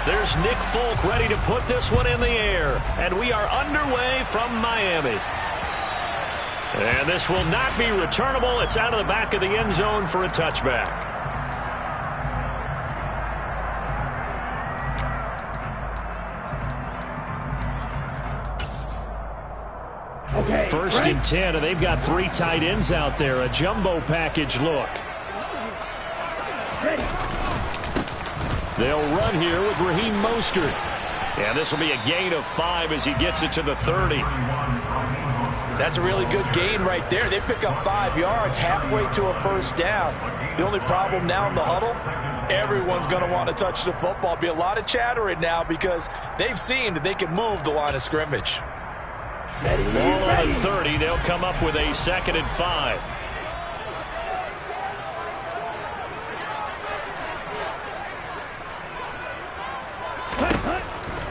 There's Nick Folk ready to put this one in the air. And we are underway from Miami. And this will not be returnable. It's out of the back of the end zone for a touchback. First and 10, and they've got 3 tight ends out there. A jumbo package look. They'll run here with Raheem Mostert. And this will be a gain of 5 as he gets it to the 30. That's a really good gain right there. They pick up 5 yards halfway to a first down. The only problem now in the huddle, everyone's going to want to touch the football. Be a lot of chattering now because they've seen that they can move the line of scrimmage. Ball on the 30. They'll come up with a 2nd and 5.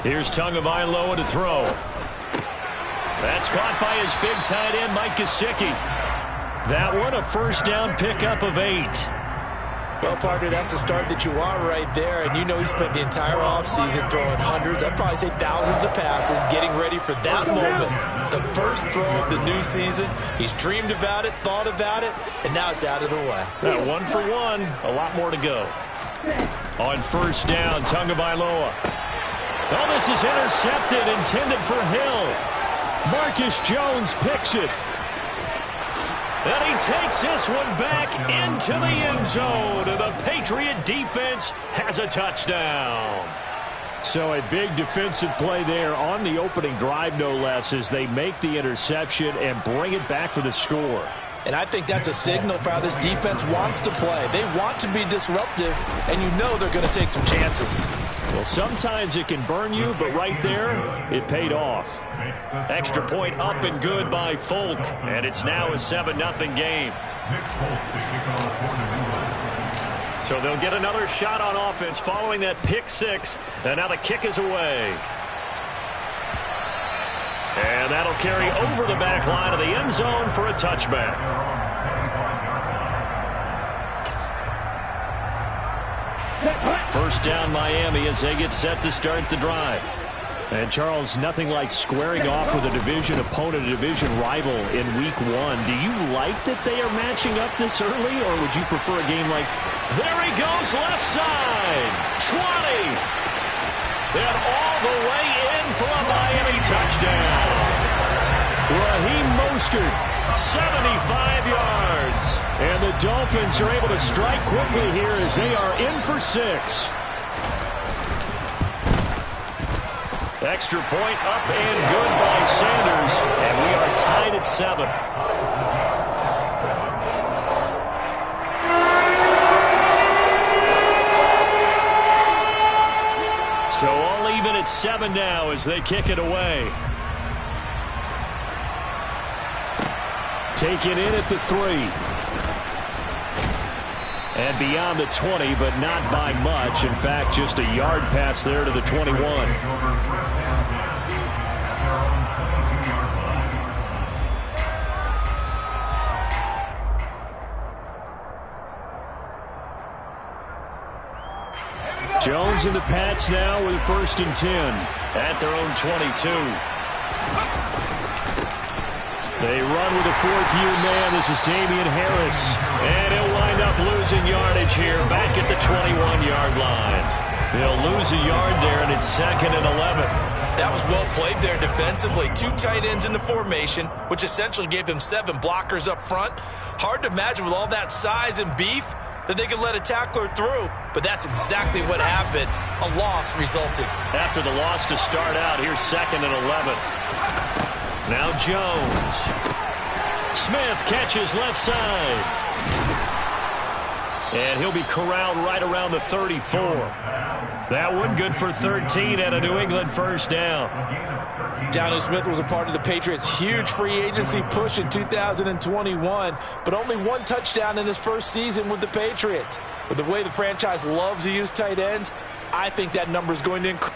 Here's Tagovailoa to throw. That's caught by his big tight end, Mike Gesicki. That one a first down pickup of 8. Well, partner, that's the start that you want right there. And you know he spent the entire offseason throwing hundreds, I'd probably say thousands of passes, getting ready for that moment. The first throw of the new season. He's dreamed about it, thought about it, and now it's out of the way. 1 for 1. A lot more to go. On first down, Tagovailoa. Oh, this is intercepted, intended for Hill. Marcus Jones picks it. And he takes this one back into the end zone. And the Patriot defense has a touchdown. So a big defensive play there on the opening drive, no less, as they make the interception and bring it back for the score. And I think that's a signal for how this defense wants to play. They want to be disruptive, and you know they're going to take some chances. Well, sometimes it can burn you, but right there, it paid off. Extra point up and good by Folk, and it's now a 7-0 game. So they'll get another shot on offense following that pick 6, and now the kick is away. And that'll carry over the back line of the end zone for a touchback. First down Miami as they get set to start the drive. And Charles, nothing like squaring off with a division opponent, a division rival in week 1. Do you like that they are matching up this early, or would you prefer a game like, there he goes left side, 20. And all the way in for a Miami touchdown. Raheem Mostert, 75 yards. And the Dolphins are able to strike quickly here as they are in for 6. Extra point up and good by Sanders. And we are tied at 7. So all even at 7 now as they kick it away. Taken in at the 3. And beyond the 20, but not by much. In fact, just a yard pass there to the 21. Jones and the Pats now with first and 10 at their own 22. They run with a 4th-year man. This is Damian Harris. And he'll wind up losing yardage here back at the 21-yard line. They'll lose a yard there, and it's 2nd and 11. That was well played there defensively. 2 tight ends in the formation, which essentially gave them 7 blockers up front. Hard to imagine with all that size and beef that they could let a tackler through, but that's exactly what happened. A loss resulted. After the loss to start out, here's 2nd and 11. Now Jones. Smith catches left side. And he'll be corralled right around the 34. That one good for 13 and a New England first down. Jonnu Smith was a part of the Patriots' huge free agency push in 2021, but only 1 touchdown in his first season with the Patriots. With the way the franchise loves to use tight ends, I think that number is going to increase.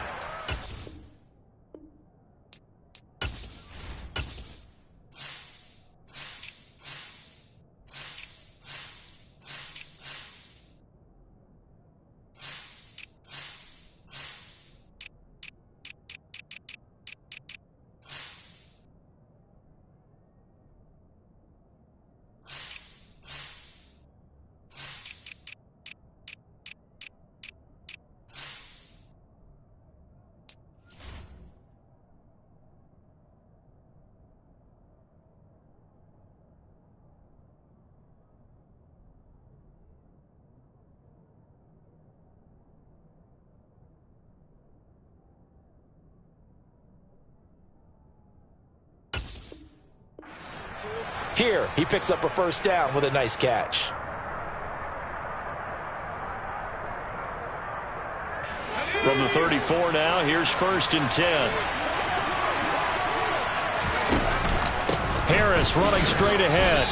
Here, he picks up a first down with a nice catch. From the 34 now, here's 1st and 10. Harris running straight ahead.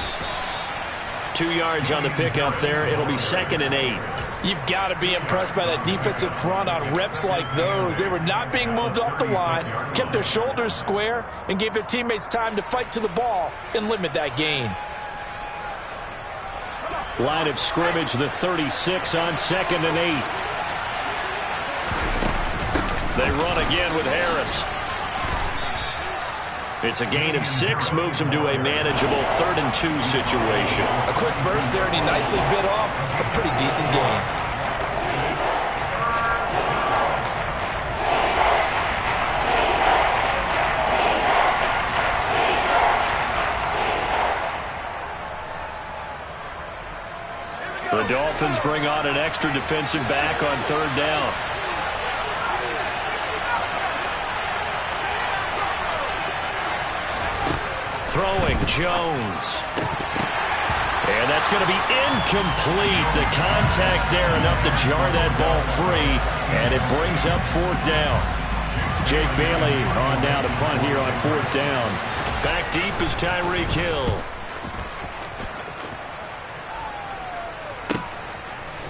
2 yards on the pickup there. It'll be 2nd and 8. You've got to be impressed by that defensive front on reps like those. They were not being moved off the line, kept their shoulders square, and gave their teammates time to fight to the ball and limit that gain. Line of scrimmage, the 36 on 2nd and 8. They run again with Harris. It's a gain of 6, moves him to a manageable 3rd and 2 situation. A quick burst there, and he nicely bit off a pretty decent gain. The Dolphins bring on an extra defensive back on 3rd down. Throwing Jones. And that's going to be incomplete. The contact there enough to jar that ball free. And it brings up 4th down. Jake Bailey on down to punt here on 4th down. Back deep is Tyreek Hill.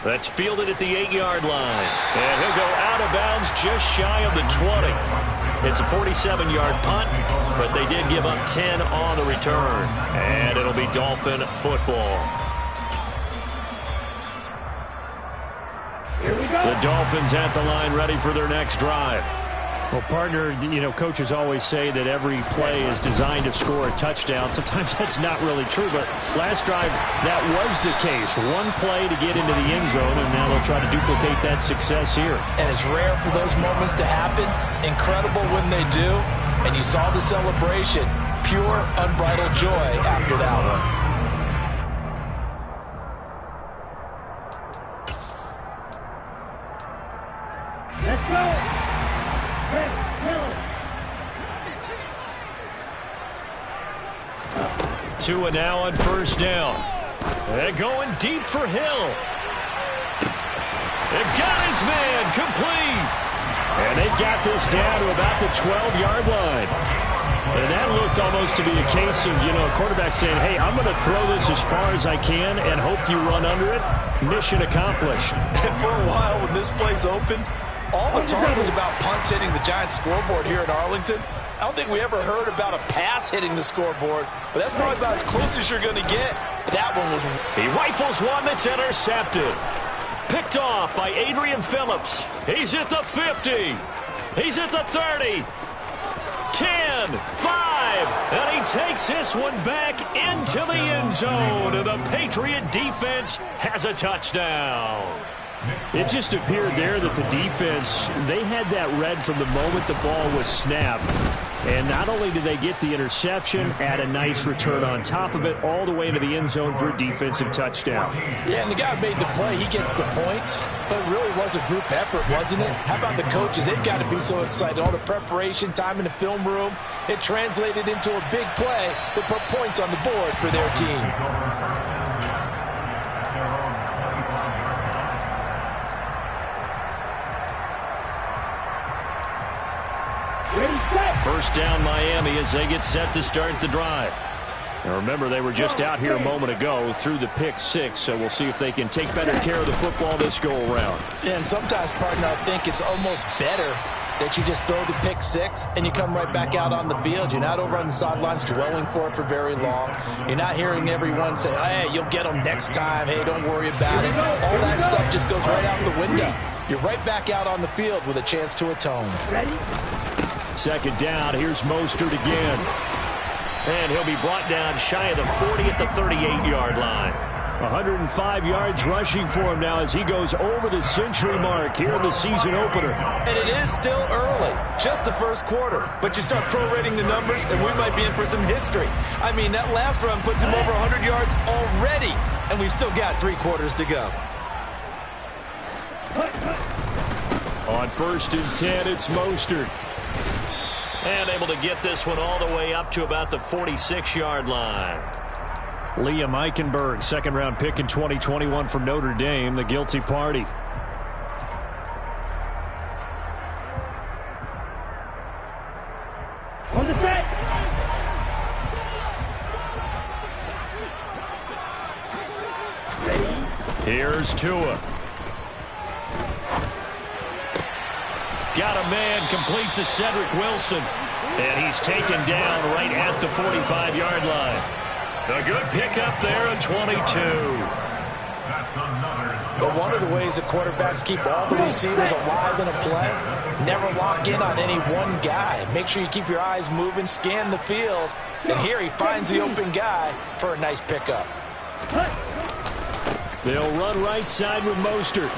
That's fielded at the 8-yard line. And he'll go out of bounds just shy of the 20. It's a 47-yard punt, but they did give up 10 on the return. And it'll be Dolphin football. The Dolphins at the line ready for their next drive. Well, partner, you know, coaches always say that every play is designed to score a touchdown. Sometimes that's not really true, but last drive, that was the case. One play to get into the end zone, and now they'll try to duplicate that success here. And it's rare for those moments to happen. Incredible when they do. And you saw the celebration. Pure, unbridled joy after that one. Let's go! 2 and now on 1st down. They're going deep for Hill. They've got his man complete. And they've got this down to about the 12-yard line. And that looked almost to be a case of, you know, a quarterback saying, hey, I'm going to throw this as far as I can and hope you run under it. Mission accomplished. And for a while when this place opened, all the talk was about punts hitting the Giants scoreboard here in Arlington. I don't think we ever heard about a pass hitting the scoreboard, but that's probably about as close as you're going to get. That one was... He rifles one that's intercepted. Picked off by Adrian Phillips. He's at the 50. He's at the 30. 10, 5, and he takes this one back into the end zone, and the Patriot defense has a touchdown. It just appeared there that the defense, they had that read from the moment the ball was snapped. And not only did they get the interception, add a nice return on top of it, all the way into the end zone for a defensive touchdown. Yeah, and the guy who made the play, he gets the points. But it really was a group effort, wasn't it? How about the coaches? They've got to be so excited. All the preparation, time in the film room, it translated into a big play that put points on the board for their team. First down Miami as they get set to start the drive. Now remember, they were just out here a moment ago through the pick 6, so we'll see if they can take better care of the football this go around. Yeah, and sometimes, partner, I think it's almost better that you just throw the pick 6 and you come right back out on the field. You're not over on the sidelines dwelling for it for very long. You're not hearing everyone say, hey, you'll get them next time. Hey, don't worry about it. All that stuff just goes right out the window. You're right back out on the field with a chance to atone. Ready? Second down, here's Mostert again. And he'll be brought down shy of the 40 at the 38-yard line. 105 yards rushing for him now as he goes over the century mark here in the season opener. And it is still early, just the first quarter. But you start prorating the numbers, and we might be in for some history. I mean, that last run puts him over 100 yards already, and we've still got 3 quarters to go. On 1st and 10, it's Mostert. And able to get this one all the way up to about the 46-yard line. Liam Eichenberg, second-round pick in 2021 from Notre Dame, the guilty party. On the set. Here's Tua. Got a man complete to Cedric Wilson. And he's taken down right at the 45-yard line. A good pickup there at 22. But one of the ways that quarterbacks keep all the receivers alive in a play, never lock in on any one guy. Make sure you keep your eyes moving, scan the field. And here he finds the open guy for a nice pickup. They'll run right side with Mostert.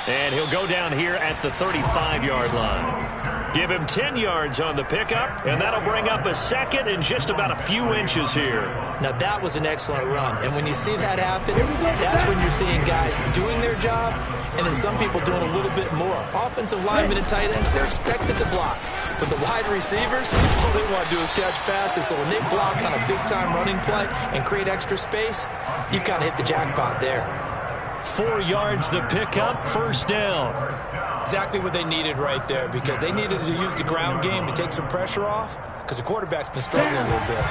And he'll go down here at the 35-yard line. Give him 10 yards on the pickup, and that'll bring up a second in just about a few inches here. Now, that was an excellent run. And when you see that happen, that's when you're seeing guys doing their job, and then some people doing a little bit more. Offensive linemen and tight ends, they're expected to block. But the wide receivers, all they want to do is catch passes. So when they block on a big-time running play and create extra space, you've kind of hit the jackpot there. 4 yards the pickup, first down. Exactly what they needed right there, because they needed to use the ground game to take some pressure off, because the quarterback's been struggling a little bit.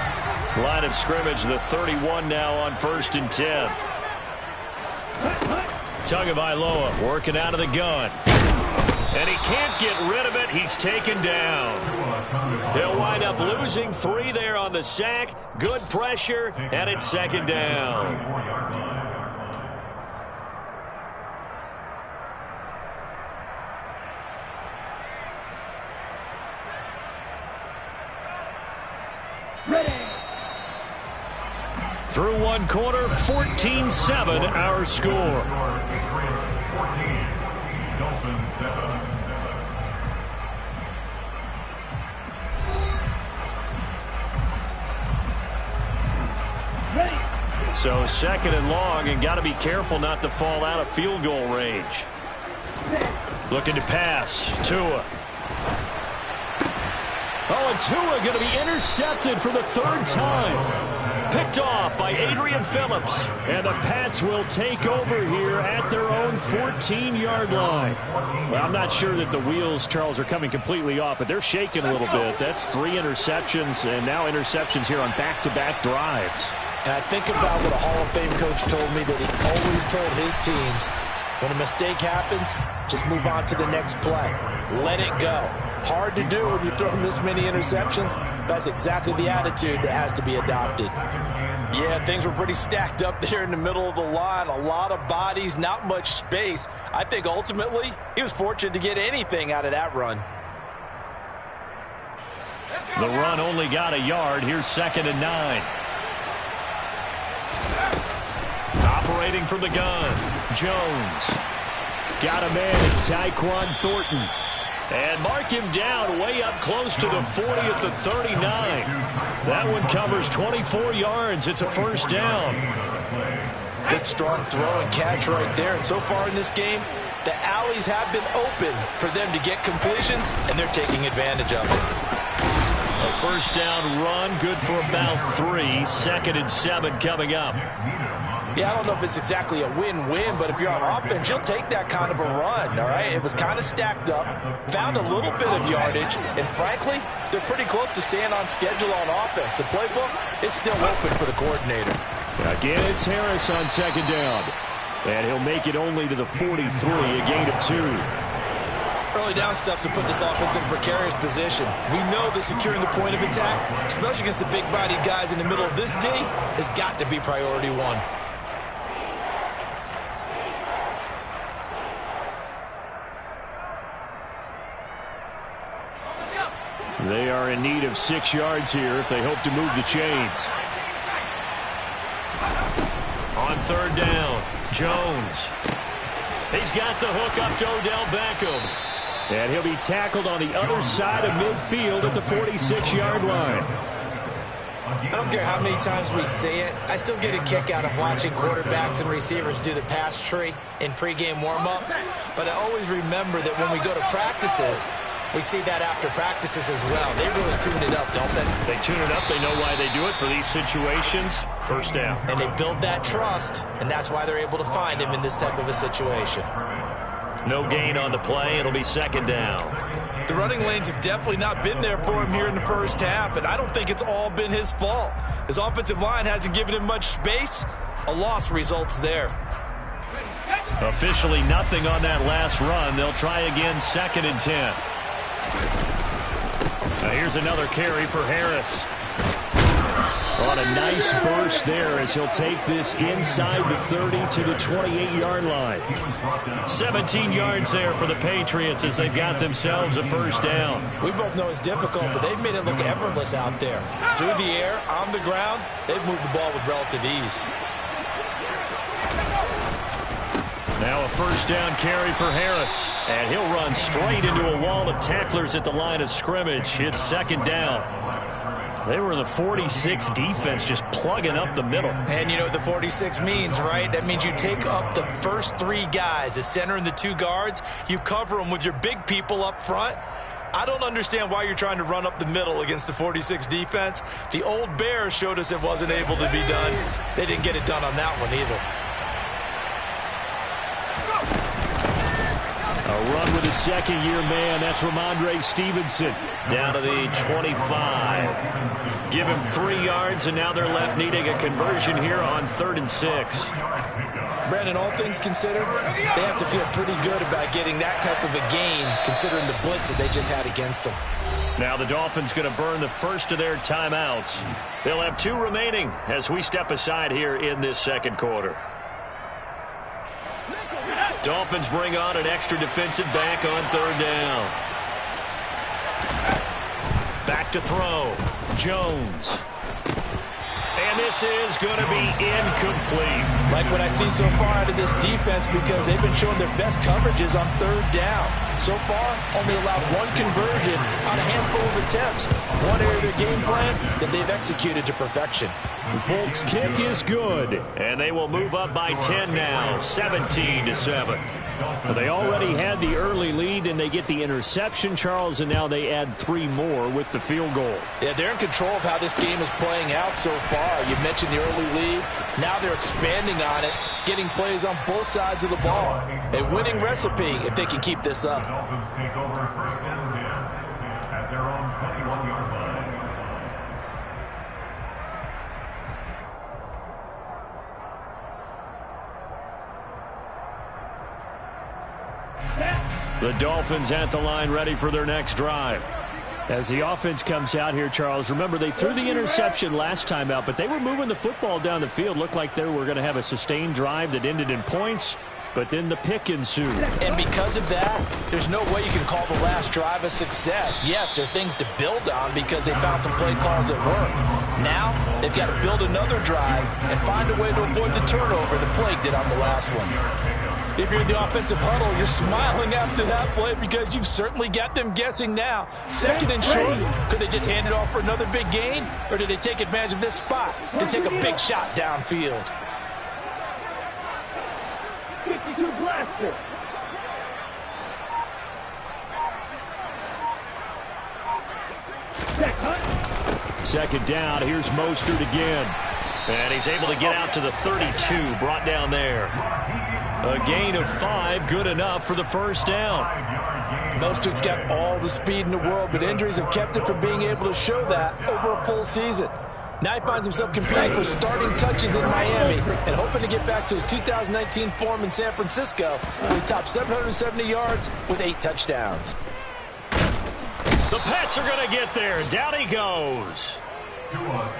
Line of scrimmage, the 31 now on 1st and 10. Tagovailoa working out of the gun. And he can't get rid of it. He's taken down. He'll wind up losing 3 there on the sack. Good pressure, and it's second down. Ready. Through one quarter, 14-7 our score. Ready. So second and long, and got to be careful not to fall out of field goal range. Looking to pass. Tua. Oh, and Tua going to be intercepted for the 3rd time. Picked off by Adrian Phillips. And the Pats will take over here at their own 14-yard line. Well, I'm not sure that the wheels, Charles, are coming completely off, but they're shaking a little bit. That's 3 interceptions, and now interceptions here on back-to-back drives. And I think about what a Hall of Fame coach told me, that he always told his teams, when a mistake happens, just move on to the next play. Let it go. Hard to do when you've thrown this many interceptions. That's exactly the attitude that has to be adopted. Yeah, things were pretty stacked up there in the middle of the line. A lot of bodies, not much space. I think ultimately he was fortunate to get anything out of that run. The run only got a yard. Here's 2nd and 9. Operating from the gun, Jones. Got a man, it's Tyquan Thornton. And mark him down way up close to the 40 at the 39. That one covers 24 yards. It's a first down. Good strong throw and catch right there. And so far in this game, the alleys have been open for them to get completions, and they're taking advantage of it. A first down run, good for about 3. 2nd and 7 coming up. Yeah, I don't know if it's exactly a win-win, but if you're on offense, you'll take that kind of a run, all right? It was kind of stacked up, found a little bit of yardage, and frankly, they're pretty close to staying on schedule on offense. The playbook is still open for the coordinator. Again, it's Harris on 2nd down, and he'll make it only to the 43, a gain of 2. Early down stuff to put this offense in a precarious position. We know that securing the point of attack, especially against the big-bodied guys in the middle of this D, has got to be priority 1. They are in need of 6 yards here if they hope to move the chains. On 3rd down, Jones. He's got the hook up to Odell Beckham. And he'll be tackled on the other side of midfield at the 46-yard line. I don't care how many times we say it, I still get a kick out of watching quarterbacks and receivers do the pass tree in pregame warm-up. But I always remember that when we go to practices, We see that after practices as well. They really tune it up, don't they? They tune it up. They know why they do it for these situations. First down. And they build that trust, and that's why they're able to find him in this type of a situation. No gain on the play. It'll be second down. The running lanes have definitely not been there for him here in the first half, and I don't think it's all been his fault. His offensive line hasn't given him much space. A loss results there. Officially nothing on that last run. They'll try again, 2nd and 10. Here's another carry for Harris. On a nice burst there as he'll take this inside the 30 to the 28-yard line. 17 yards there for the Patriots as they've got themselves a first down. We both know it's difficult, but they've made it look effortless out there. Through the air, on the ground, they've moved the ball with relative ease. Now a first down carry for Harris. And he'll run straight into a wall of tacklers at the line of scrimmage. It's second down. They were the 46 defense just plugging up the middle. And you know what the 46 means, right? That means you take up the first 3 guys, the center and the 2 guards. You cover them with your big people up front. I don't understand why you're trying to run up the middle against the 46 defense. The old Bears showed us it wasn't able to be done. They didn't get it done on that one either. A run with a second-year man. That's Ramondre Stevenson down to the 25. Give him 3 yards, and now they're left needing a conversion here on 3rd and 6. Brandon, all things considered, they have to feel pretty good about getting that type of a gain, considering the blitz that they just had against them. Now the Dolphins going to burn the first of their timeouts. They'll have 2 remaining as we step aside here in this second quarter. Dolphins bring on an extra defensive back on 3rd down. Back to throw. Jones. And this is going to be incomplete. Like what I see so far out of this defense, because they've been showing their best coverages on 3rd down. So far, only allowed 1 conversion on a handful of attempts. One area of their game plan that they've executed to perfection. Folks' kick is good. And they will move up by 10 now, 17-7. Well, they already had the early lead, and they get the interception, Charles, and now they add 3 more with the field goal. Yeah, they're in control of how this game is playing out so far. You mentioned the early lead. Now they're expanding on it, getting plays on both sides of the ball. A winning recipe if they can keep this up. Dolphins take over 1st and 10 at their own 21-yard line. The Dolphins at the line ready for their next drive. As the offense comes out here, Charles, remember they threw the interception last time out, but they were moving the football down the field. Looked like they were going to have a sustained drive that ended in points, but then the pick ensued. And because of that, there's no way you can call the last drive a success. Yes, there are things to build on because they found some play calls that work. Now, they've got to build another drive and find a way to avoid the turnover the Plague did on the last one. If you're in the offensive huddle, you're smiling after that play because you've certainly got them guessing now. 2nd and short, could they just hand it off for another big gain? Or did they take advantage of this spot to take a big shot downfield? 52 blaster. Second down, here's Mostert again. And he's able to get out to the 32, brought down there. A gain of 5, good enough for the first down. Mostert's got all the speed in the world, but injuries have kept him from being able to show that over a full season. Now he finds himself competing for starting touches in Miami and hoping to get back to his 2019 form in San Francisco, where he topped 770 yards with 8 touchdowns. The Pats are going to get there. Down he goes.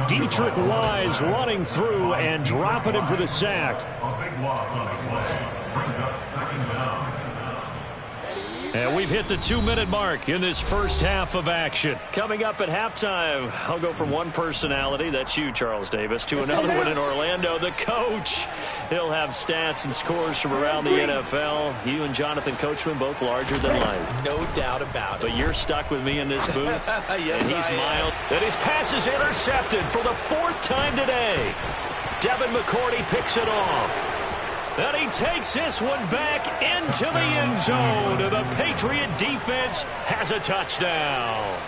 Dietrich Wise running through and dropping him for the sack. A big loss on the play. Brings up 2nd down. And we've hit the 2-minute mark in this first half of action. Coming up at halftime, I'll go from one personality, that's you, Charles Davis, to another one in Orlando, the coach. He'll have stats and scores from around the NFL. You and Jonathan Coachman both larger than life. No doubt about it. But you're stuck with me in this booth. Yes, and he's mild. And his pass is intercepted for the 4th time today. Devin McCourty picks it off. And he takes this one back into the end zone. The Patriot defense has a touchdown.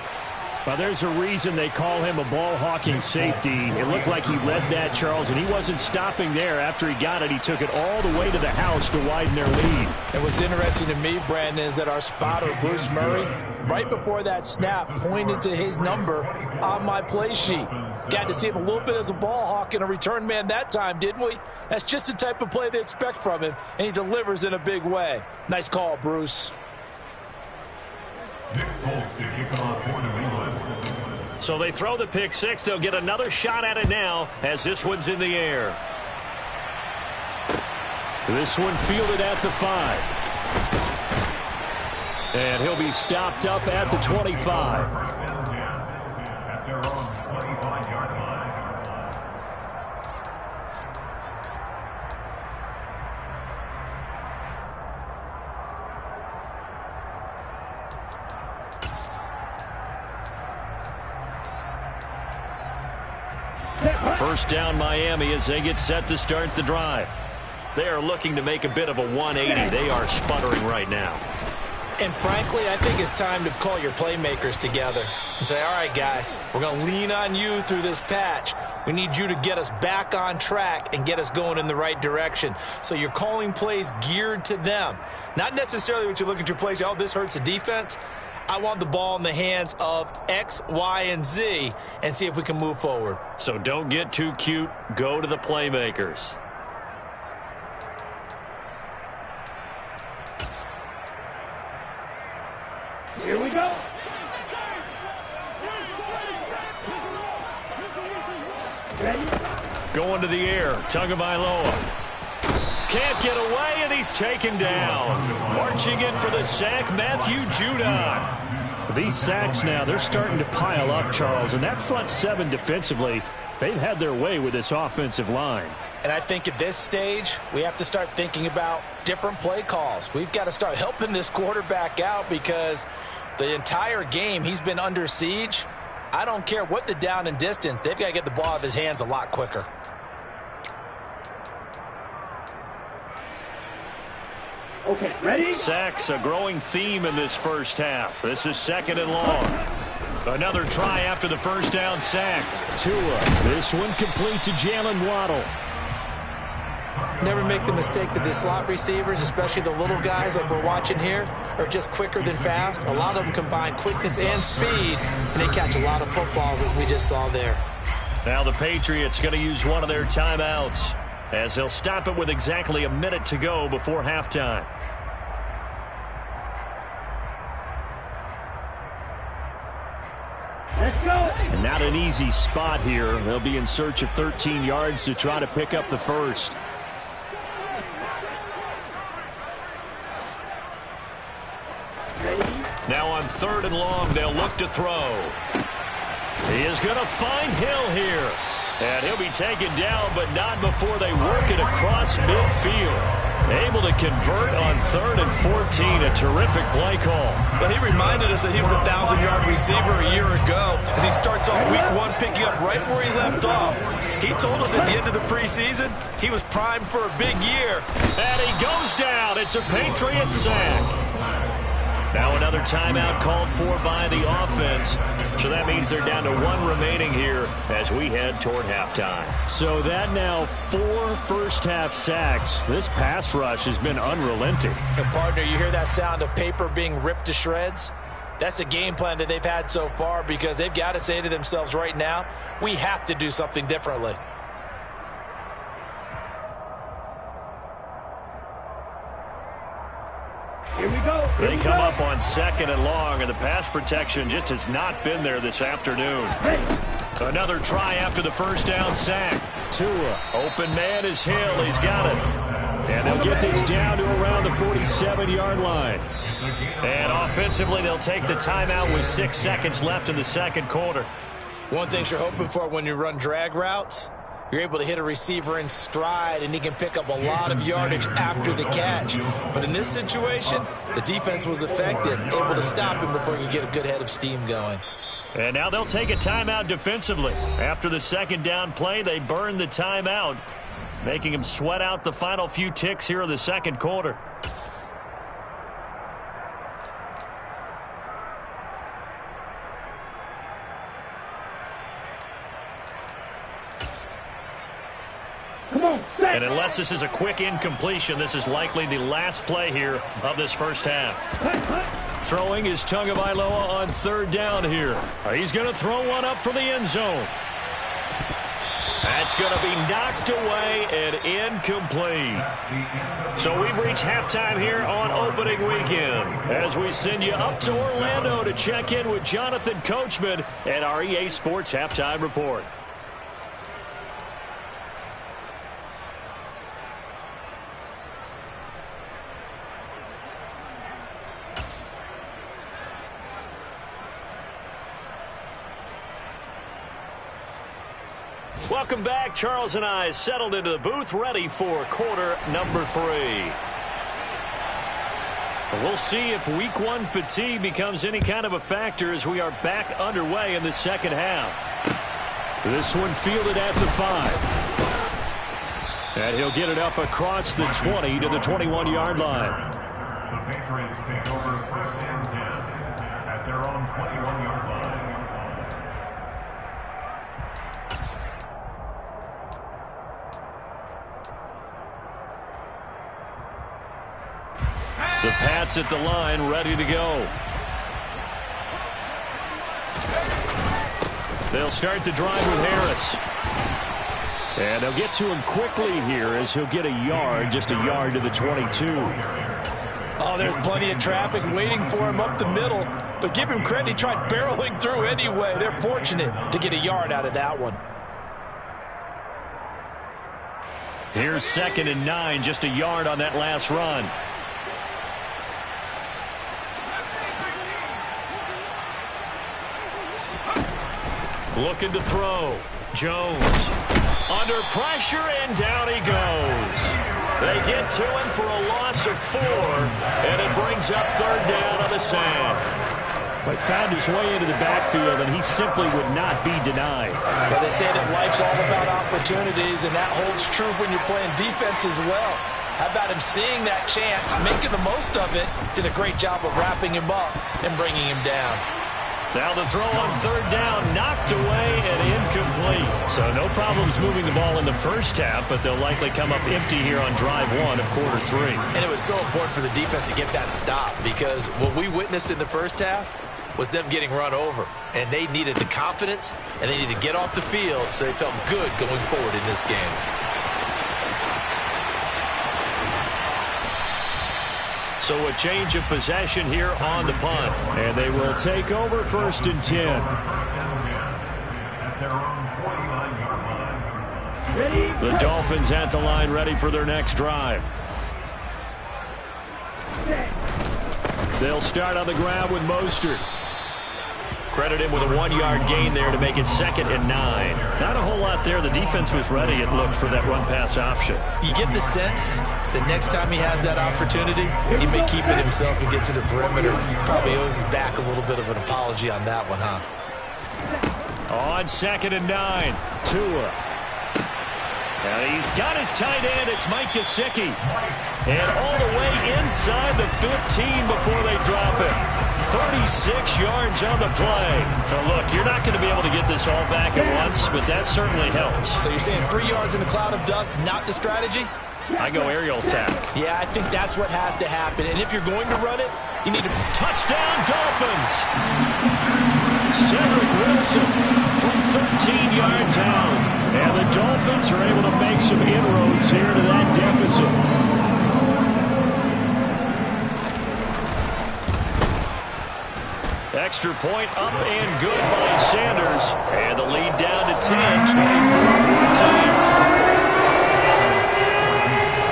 Well, there's a reason they call him a ball-hawking safety. It looked like he read that, Charles, and he wasn't stopping there. After he got it, he took it all the way to the house to widen their lead. And what's interesting to me, Brandon, is that our spotter, Bruce Murray, right before that snap, pointed to his number on my play sheet. Got to see him a little bit as a ball hawk and a return man that time, didn't we? That's just the type of play they expect from him, and he delivers in a big way. Nice call, Bruce. So they throw the pick six. They'll get another shot at it now as this one's in the air. This one fielded at the 5. And he'll be stopped up at the 25. First down Miami as they get set to start the drive. They are looking to make a bit of a 180. They are sputtering right now. And frankly, I think it's time to call your playmakers together and say, all right, guys, we're going to lean on you through this patch. We need you to get us back on track and get us going in the right direction. So you're calling plays geared to them. Not necessarily what you look at your plays, oh, this hurts the defense. I want the ball in the hands of X, Y, and Z and see if we can move forward. So don't get too cute. Go to the playmakers. Here we go. Ready? Going to the air. Tagovailoa. Can't get away, and he's taken down. Marching in for the sack, Matthew Judon. These sacks now, they're starting to pile up, Charles. And that front seven defensively, they've had their way with this offensive line. And I think at this stage, we have to start thinking about different play calls. We've got to start helping this quarterback out because the entire game he's been under siege. I don't care what the down and distance. They've got to get the ball out of his hands a lot quicker. Okay, ready? Sacks, a growing theme in this first half. This is second and long. Another try after the first down sack. Tua, this one complete to Jalen Waddle. Never make the mistake that the slot receivers, especially the little guys like we're watching here, are just quicker than fast. A lot of them combine quickness and speed, and they catch a lot of footballs as we just saw there. Now the Patriots going to use one of their timeouts as they'll stop it with exactly a minute to go before halftime. Let's go. And not an easy spot here. They'll be in search of 13 yards to try to pick up the first. Now on third and long, they'll look to throw. He is going to find Hill here. And he'll be taken down, but not before they work it across midfield. Able to convert on 3rd and 14. A terrific play call. Well, he reminded us that he was a 1,000-yard receiver a year ago as he starts off week one picking up right where he left off. He told us at the end of the preseason he was primed for a big year. And he goes down. It's a Patriot sack. Now another timeout called for by the offense. So that means they're down to one remaining here as we head toward halftime. So that now 4 first-half sacks. This pass rush has been unrelenting. And partner, you hear that sound of paper being ripped to shreds? That's the game plan that they've had so far because they've got to say to themselves right now, we have to do something differently. Here we go. They come up on 2nd and long, and the pass protection just has not been there this afternoon. Another try after the first down sack. Tua, open man is Hill. He's got it. And they'll get this down to around the 47-yard line. And offensively, they'll take the timeout with 6 seconds left in the second quarter. One thing you're hoping for when you run drag routes, you're able to hit a receiver in stride, and he can pick up a lot of yardage after the catch. But in this situation, the defense was effective, able to stop him before he could get a good head of steam going. And now they'll take a timeout defensively. After the second down play, they burn the timeout. making him sweat out the final few ticks here in the second quarter. And unless this is a quick incompletion, this is likely the last play here of this first half. Throwing is Tagovailoa on third down here. He's going to throw one up from the end zone. That's going to be knocked away and incomplete. So we've reached halftime here on opening weekend as we send you up to Orlando to check in with Jonathan Coachman and our EA Sports Halftime Report. Welcome back. Charles and I settled into the booth, ready for quarter number 3. We'll see if week 1 fatigue becomes any kind of a factor as we are back underway in the second half. This one fielded at the 5. And he'll get it up across the 20 to the 21-yard line. The Patriots take over first and 10 at their own 21-yard line. The Pats at the line, ready to go. They'll start the drive with Harris. And they'll get to him quickly here as he'll get a yard, just a yard to the 22. Oh, there's plenty of traffic waiting for him up the middle. But give him credit, he tried barreling through anyway. They're fortunate to get a yard out of that one. Here's 2nd and 9, just a yard on that last run. Looking to throw. Jones under pressure, and down he goes. They get to him for a loss of 4, and it brings up third down on the sand. But found his way into the backfield, and he simply would not be denied. Well, they say that life's all about opportunities, and that holds true when you're playing defense as well. How about him seeing that chance, making the most of it, did a great job of wrapping him up and bringing him down. Now the throw on third down, knocked away and incomplete. So no problems moving the ball in the first half, but they'll likely come up empty here on drive 1 of quarter 3. And it was so important for the defense to get that stop, because what we witnessed in the first half was them getting run over. And they needed the confidence, and they needed to get off the field so they felt good going forward in this game. So a change of possession here on the punt. And they will take over 1st and 10. The Dolphins at the line, ready for their next drive. They'll start on the ground with Mostert. Credit him with a 1-yard gain there to make it 2nd and 9. Not a whole lot there. The defense was ready, it looked, for that run-pass option. You get the sense that next time he has that opportunity, he may keep it himself and get to the perimeter. Probably owes his back a little bit of an apology on that one, huh? On 2nd and 9, Tua. And he's got his tight end. It's Mike Gesicki. And all the way inside the 15 before they drop it. 36 yards on the play. Now look, you're not going to be able to get this all back at once, but that certainly helps. So you're saying 3 yards in a cloud of dust, not the strategy? I go aerial attack. Yeah, I think that's what has to happen. And if you're going to run it, you need to... Touchdown, Dolphins! Cedric Wilson from 13 yards out. And the Dolphins are able to make some inroads here to that deficit. Extra point up and good by Sanders. And the lead down to 10, 24-14.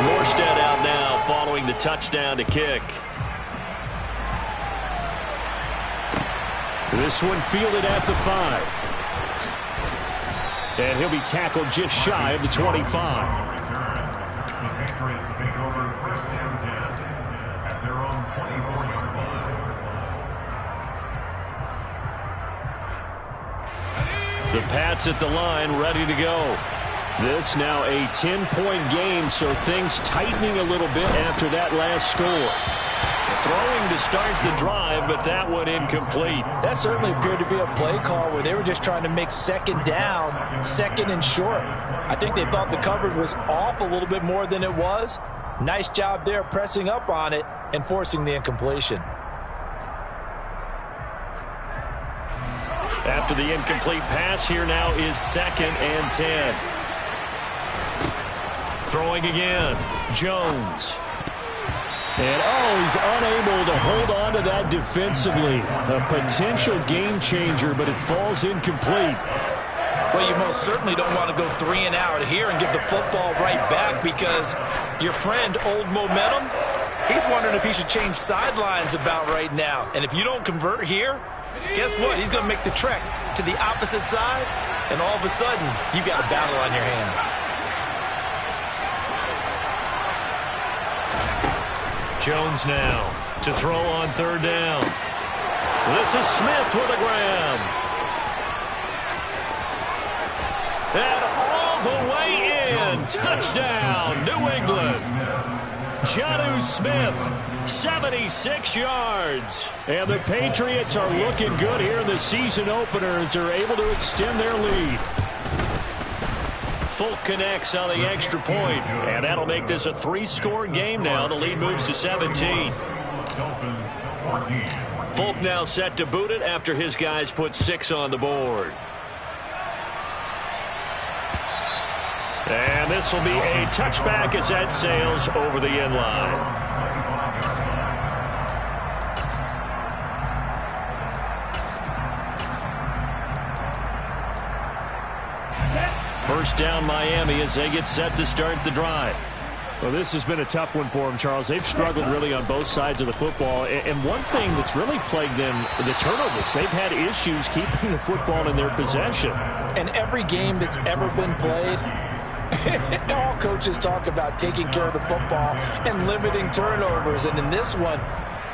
Morstead out now following the touchdown to kick. This one fielded at the 5. And he'll be tackled just shy of the 25. The Patriots take over 1st and 10 at their own 24-yard line. The Pats at the line, ready to go. This now a 10-point game, so things tightening a little bit after that last score. Throwing to start the drive, but that one incomplete. That certainly appeared to be a play call where they were just trying to make second down, second and short. I think they thought the coverage was off a little bit more than it was. Nice job there pressing up on it and forcing the incompletion. After the incomplete pass, here now is 2nd and 10. Throwing again, Jones. And, he's unable to hold on to that defensively. A potential game changer, but it falls incomplete. Well, you most certainly don't want to go 3 and out here and give the football right back because your friend, Old Momentum, he's wondering if he should change sidelines about right now. And if you don't convert here, guess what? He's going to make the trek to the opposite side, and all of a sudden, you've got a battle on your hands. Jones now to throw on 3rd down. This is Smith with a grab. And all the way in. Touchdown, New England. Jonnu Smith, 76 yards. And the Patriots are looking good here in the season opener as they're able to extend their lead. Folk connects on the extra point, and that'll make this a 3-score game now. The lead moves to 17. Folk now set to boot it after his guys put 6 on the board. And this will be a touchback as that sails over the end line. First down Miami as they get set to start the drive. Well, this has been a tough one for them, Charles. They've struggled really on both sides of the football. And one thing that's really plagued them, the turnovers. They've had issues keeping the football in their possession. And every game that's ever been played, all coaches talk about taking care of the football and limiting turnovers. And in this one,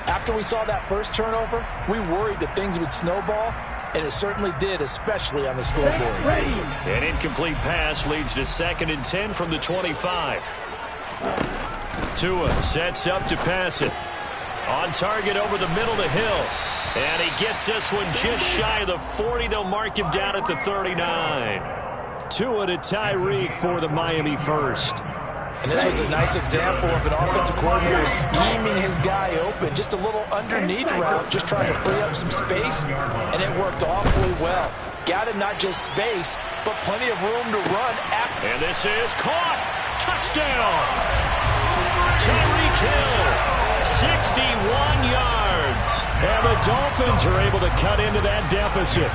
after we saw that first turnover, we worried that things would snowball. And it certainly did, especially on the scoreboard. An incomplete pass leads to 2nd and 10 from the 25. Tua sets up to pass it. On target over the middle to Hill. And he gets this one just shy of the 40. They'll mark him down at the 39. Tua to Tyreek for the Miami first. And this was a nice example of an offensive coordinator scheming his guy open. Just a little underneath route, just trying to free up some space, and it worked awfully well. Got him not just space, but plenty of room to run after. And this is caught. Touchdown. Tyreek Hill, 61 yards. And the Dolphins are able to cut into that deficit.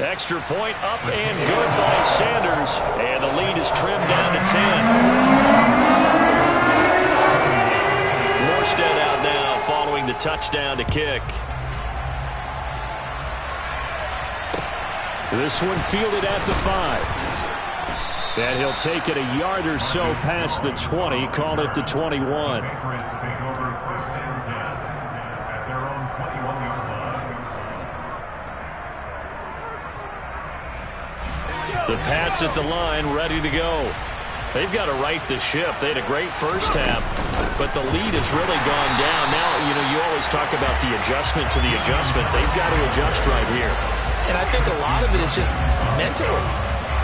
Extra point up and good by Sanders. And the lead is trimmed down to 10. Morstead out now following the touchdown to kick. This one fielded at the 5. And he'll take it a yard or so past the 20. Call it the 21. The Pats at the line, ready to go. They've got to right the ship. They had a great first half, but the lead has really gone down. Now, you always talk about the adjustment to the adjustment. They've got to adjust right here. And I think a lot of it is just mentally.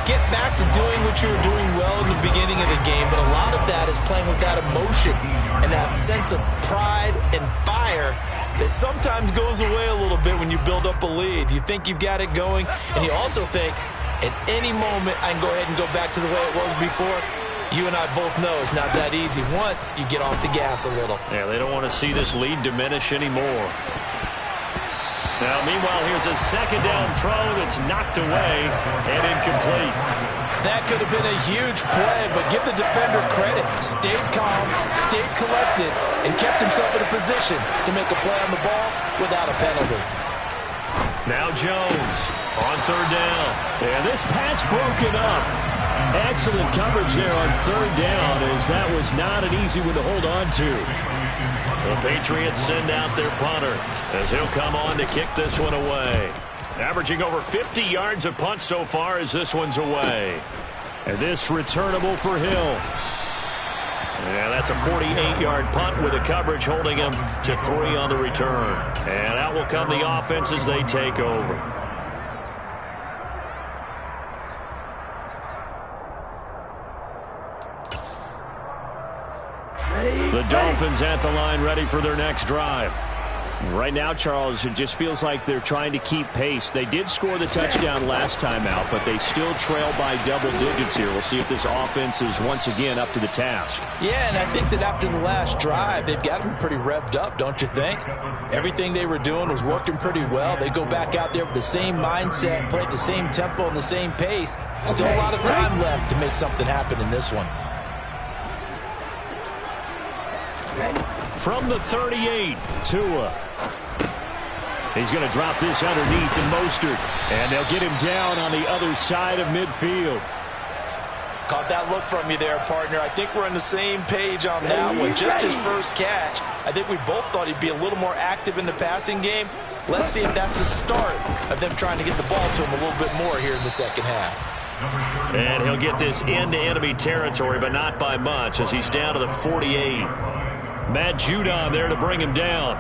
Get back to doing what you were doing well in the beginning of the game, but a lot of that is playing with that emotion and that sense of pride and fire that sometimes goes away a little bit when you build up a lead. You think you've got it going, and you also think, at any moment, I can go ahead and go back to the way it was before. You and I both know it's not that easy once you get off the gas a little. Yeah, they don't want to see this lead diminish anymore. Now, meanwhile, here's a 2nd down throw that's knocked away and incomplete. That could have been a huge play, but give the defender credit. Stayed calm, stayed collected, and kept himself in a position to make a play on the ball without a penalty. Now Jones on 3rd down. And this pass broken up. Excellent coverage there on 3rd down, as that was not an easy one to hold on to. The Patriots send out their punter as he'll come on to kick this one away. Averaging over 50 yards a punt so far as this one's away. And this returnable for Hill. And that's a 48-yard punt with the coverage holding him to 3 on the return. And out will come the offense as they take over. The Dolphins at the line ready for their next drive. Right now, Charles, it just feels like they're trying to keep pace. They did score the touchdown last time out, but they still trail by double digits here. We'll see if this offense is once again up to the task. Yeah, and I think that after the last drive, they've got to be pretty revved up, don't you think? Everything they were doing was working pretty well. They go back out there with the same mindset, play at the same tempo and the same pace. Still a lot of time left to make something happen in this one. From the 38, Tua. He's going to drop this underneath to Mostert, and they'll get him down on the other side of midfield. Caught that look from you there, partner. I think we're on the same page on that one. Just his first catch. I think we both thought he'd be a little more active in the passing game. Let's see if that's the start of them trying to get the ball to him a little bit more here in the second half. And he'll get this into enemy territory, but not by much, as he's down to the 48. Matt Judon there to bring him down.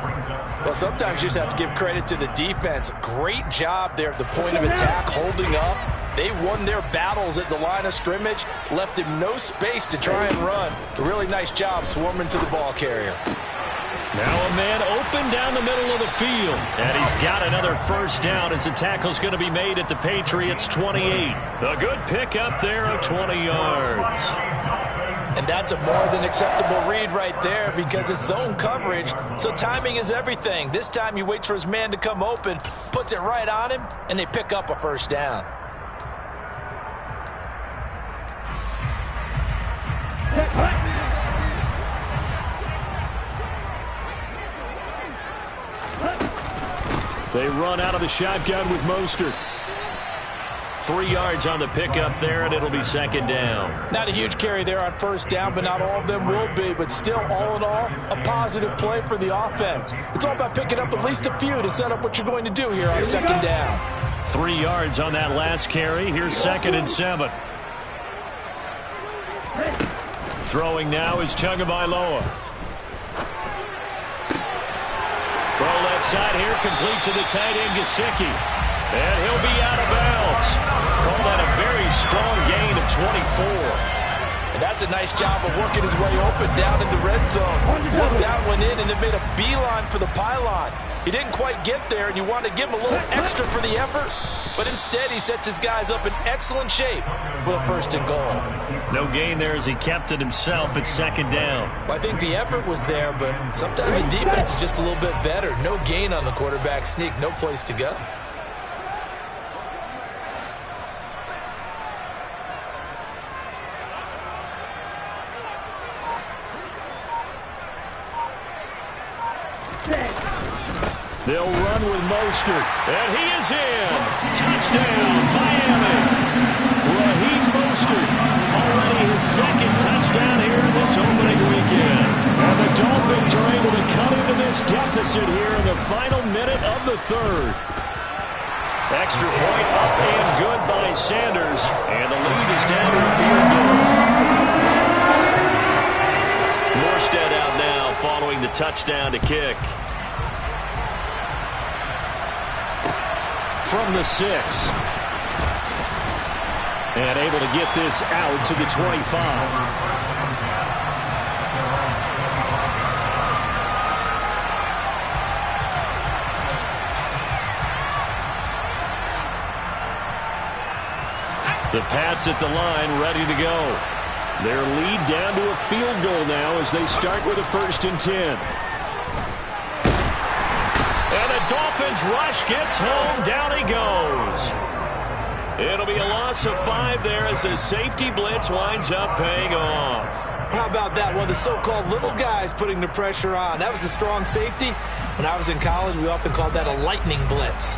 Well, sometimes you just have to give credit to the defense. Great job there at the point of attack, holding up. They won their battles at the line of scrimmage, left him no space to try and run. A really nice job swarming to the ball carrier. Now a man open down the middle of the field. And he's got another first down as the tackle's going to be made at the Patriots' 28. A good pickup there of 20 yards. And that's a more than acceptable read right there because it's zone coverage, so timing is everything. This time he waits for his man to come open, puts it right on him, and they pick up a first down. They run out of the shotgun with Mostert. 3 yards on the pickup there, and it'll be second down. Not a huge carry there on first down, but not all of them will be. But still, all in all, a positive play for the offense. It's all about picking up at least a few to set up what you're going to do here on second down. 3 yards on that last carry. Here's 2nd and 7. Throwing now is Tagovailoa. Throw left side here, complete to the tight end, Gesicki. And he'll be out of bounds. Call that a very strong gain of 24. And that's a nice job of working his way open down in the red zone. Worked that one in and then made a beeline for the pylon. He didn't quite get there, and you want to give him a little extra for the effort. But instead, he sets his guys up in excellent shape with a 1st and goal. No gain there as he kept it himself at 2nd down. Well, I think the effort was there, but sometimes the defense is just a little bit better. No gain on the quarterback sneak, no place to go. They'll run with Mostert, and he is in. Touchdown, Miami. Raheem Mostert, already his 2nd touchdown here in this opening weekend. And the Dolphins are able to cut into this deficit here in the final minute of the 3rd. Extra point up and good by Sanders, and the lead is down to a field goal. Morstead out now following the touchdown to kick. From the 6. And able to get this out to the 25. The Pats at the line ready to go. Their lead down to a field goal now as they start with a 1st and 10. And the Dolphins rush gets home. Down he goes. It'll be a loss of 5 there as the safety blitz winds up paying off. How about that? One of the so-called little guys putting the pressure on. That was a strong safety. When I was in college, we often called that a lightning blitz.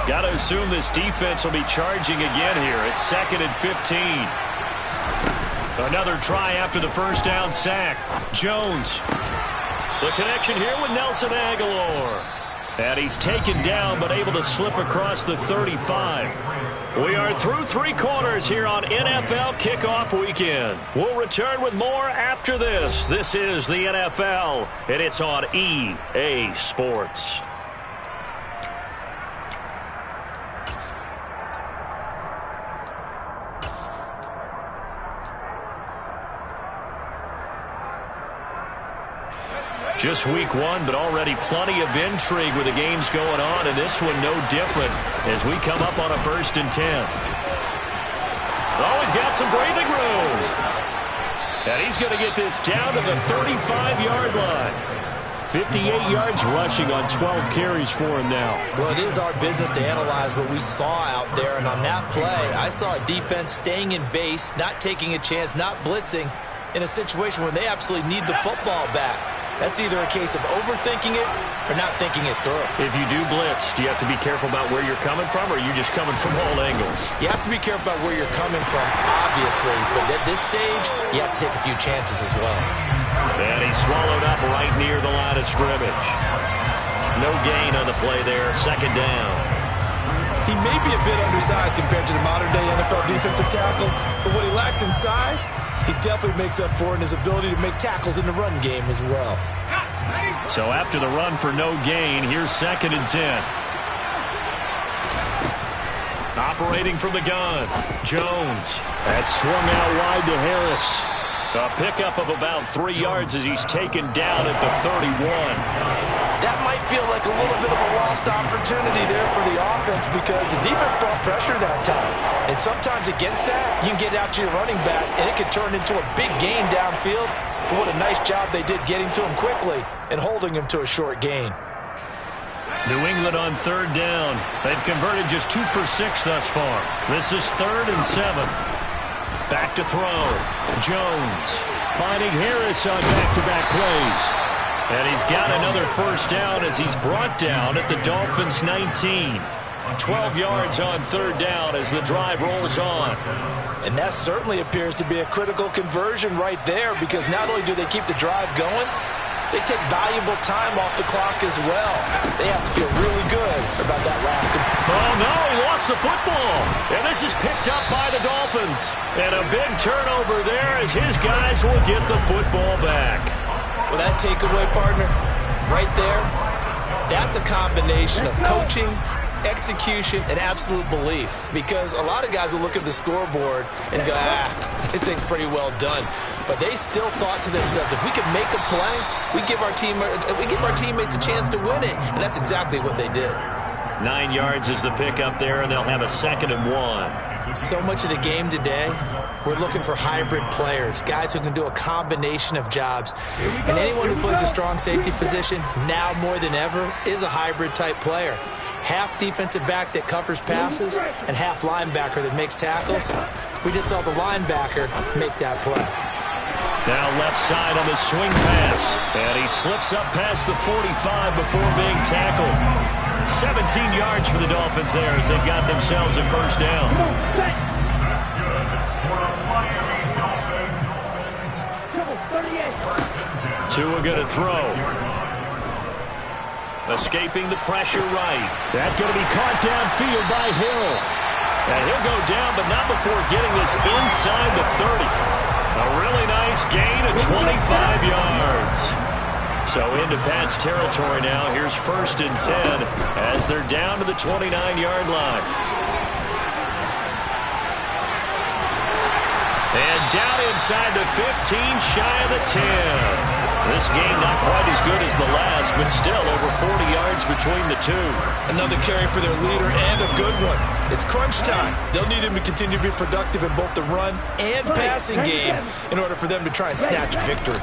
Got to assume this defense will be charging again here. It's 2nd and 15. Another try after the first down sack. Jones. The connection here with Nelson Aguilar. And he's taken down but able to slip across the 35. We are through 3 quarters here on NFL Kickoff Weekend. We'll return with more after this. This is the NFL, and it's on EA Sports. Just week 1, but already plenty of intrigue with the games going on, and this one no different as we come up on a 1st and 10. He's got some breathing room. And he's going to get this down to the 35-yard line. 58 yards rushing on 12 carries for him now. Well, it is our business to analyze what we saw out there, and on that play, I saw a defense staying in base, not taking a chance, not blitzing in a situation where they absolutely need the football back. That's either a case of overthinking it or not thinking it through. If you do blitz, do you have to be careful about where you're coming from, or are you just coming from all angles? You have to be careful about where you're coming from, obviously. But at this stage, you have to take a few chances as well. And he's swallowed up right near the line of scrimmage. No gain on the play there, 2nd down. He may be a bit undersized compared to the modern-day NFL defensive tackle, but what he lacks in size, he definitely makes up for in his ability to make tackles in the run game as well. So after the run for no gain, here's 2nd and 10. Operating from the gun, Jones. That's swung out wide to Harris. A pickup of about 3 yards as he's taken down at the 31. That might feel like a little bit of a lost opportunity there for the offense because the defense brought pressure that time. And sometimes against that, you can get out to your running back, and it could turn into a big gain downfield. But what a nice job they did getting to him quickly and holding him to a short gain. New England on 3rd down. They've converted just 2 for 6 thus far. This is 3rd and 7. Back to throw. Jones finding Harris on back-to-back plays. And he's got another 1st down as he's brought down at the Dolphins' 19. 12 yards on 3rd down as the drive rolls on. And that certainly appears to be a critical conversion right there because not only do they keep the drive going, they take valuable time off the clock as well. They have to feel really good about that last. Oh, no, he lost the football. And this is picked up by the Dolphins. And a big turnover there as his guys will get the football back. Well, that takeaway, partner, right there, that's a combination of coaching, execution, and absolute belief. Because a lot of guys will look at the scoreboard and go, this thing's pretty well done. But they still thought to themselves, if we can make a play, we give our teammates a chance to win it. And that's exactly what they did. 9 yards is the pickup there, and they'll have a 2nd and 1. So much of the game today, we're looking for hybrid players, guys who can do a combination of jobs. And anyone who plays a strong safety position, now more than ever, is a hybrid-type player. Half defensive back that covers passes and half linebacker that makes tackles. We just saw the linebacker make that play. Now left side on the swing pass. And he slips up past the 45 before being tackled. 17 yards for the Dolphins there as they've got themselves a 1st down. Tua going to throw. Escaping the pressure right. That's going to be caught downfield by Hill. And he'll go down, but not before getting this inside the 30. A really nice gain of 25 yards. So into Pat's territory now. Here's 1st and 10 as they're down to the 29-yard line. And down inside the 15, shy of the 10. This game not quite as good as the last, but still over 40 yards between the two. Another carry for their leader and a good one. It's crunch time. They'll need him to continue to be productive in both the run and passing game in order for them to try and snatch victory.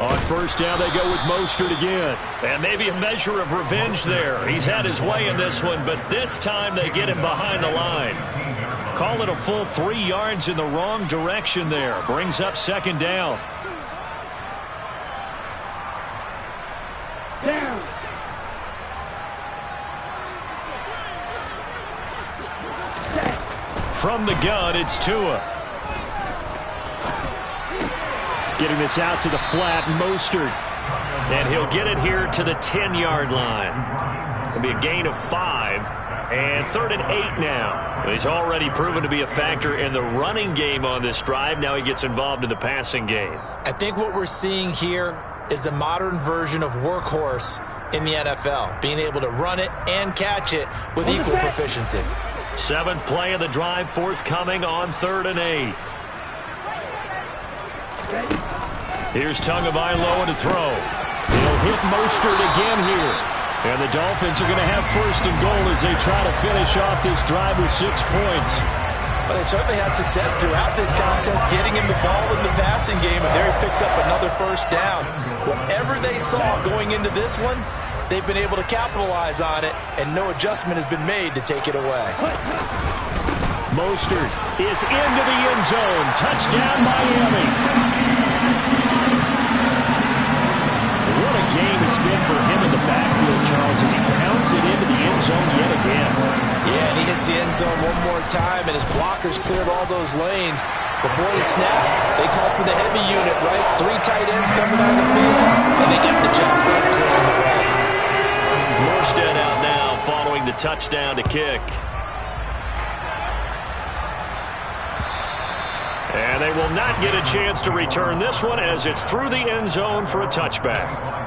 On 1st down, they go with Mostert again. And maybe a measure of revenge there. He's had his way in this one, but this time they get him behind the line. Call it a full 3 yards in the wrong direction there. Brings up 2nd down. Down. From the gun, it's Tua. Getting this out to the flat, Mostert. And he'll get it here to the 10-yard line. It'll be a gain of 5. And 3rd and 8 now. He's already proven to be a factor in the running game on this drive. Now he gets involved in the passing game. I think what we're seeing here is the modern version of workhorse in the NFL, being able to run it and catch it with equal proficiency. 7th play of the drive, forthcoming on 3rd and 8. Here's Tagovailoa to throw. He'll hit Mostert again here. And the Dolphins are going to have 1st and goal as they try to finish off this drive with 6 points. Well, they certainly had success throughout this contest, getting him the ball in the passing game, and there he picks up another 1st down. Whatever they saw going into this one, they've been able to capitalize on it, and no adjustment has been made to take it away. Mostert is into the end zone. Touchdown, Miami. What a game it's been for him in the backfield, Charles, as he pounds it into the end zone yet again. Yeah, and he hits the end zone one more time, and his blockers cleared all those lanes. Before the snap, they called for the heavy unit, right? 3 tight ends coming on the field, and they got the job done clearing the way. Morstead out now following the touchdown to kick. And they will not get a chance to return this one as it's through the end zone for a touchback.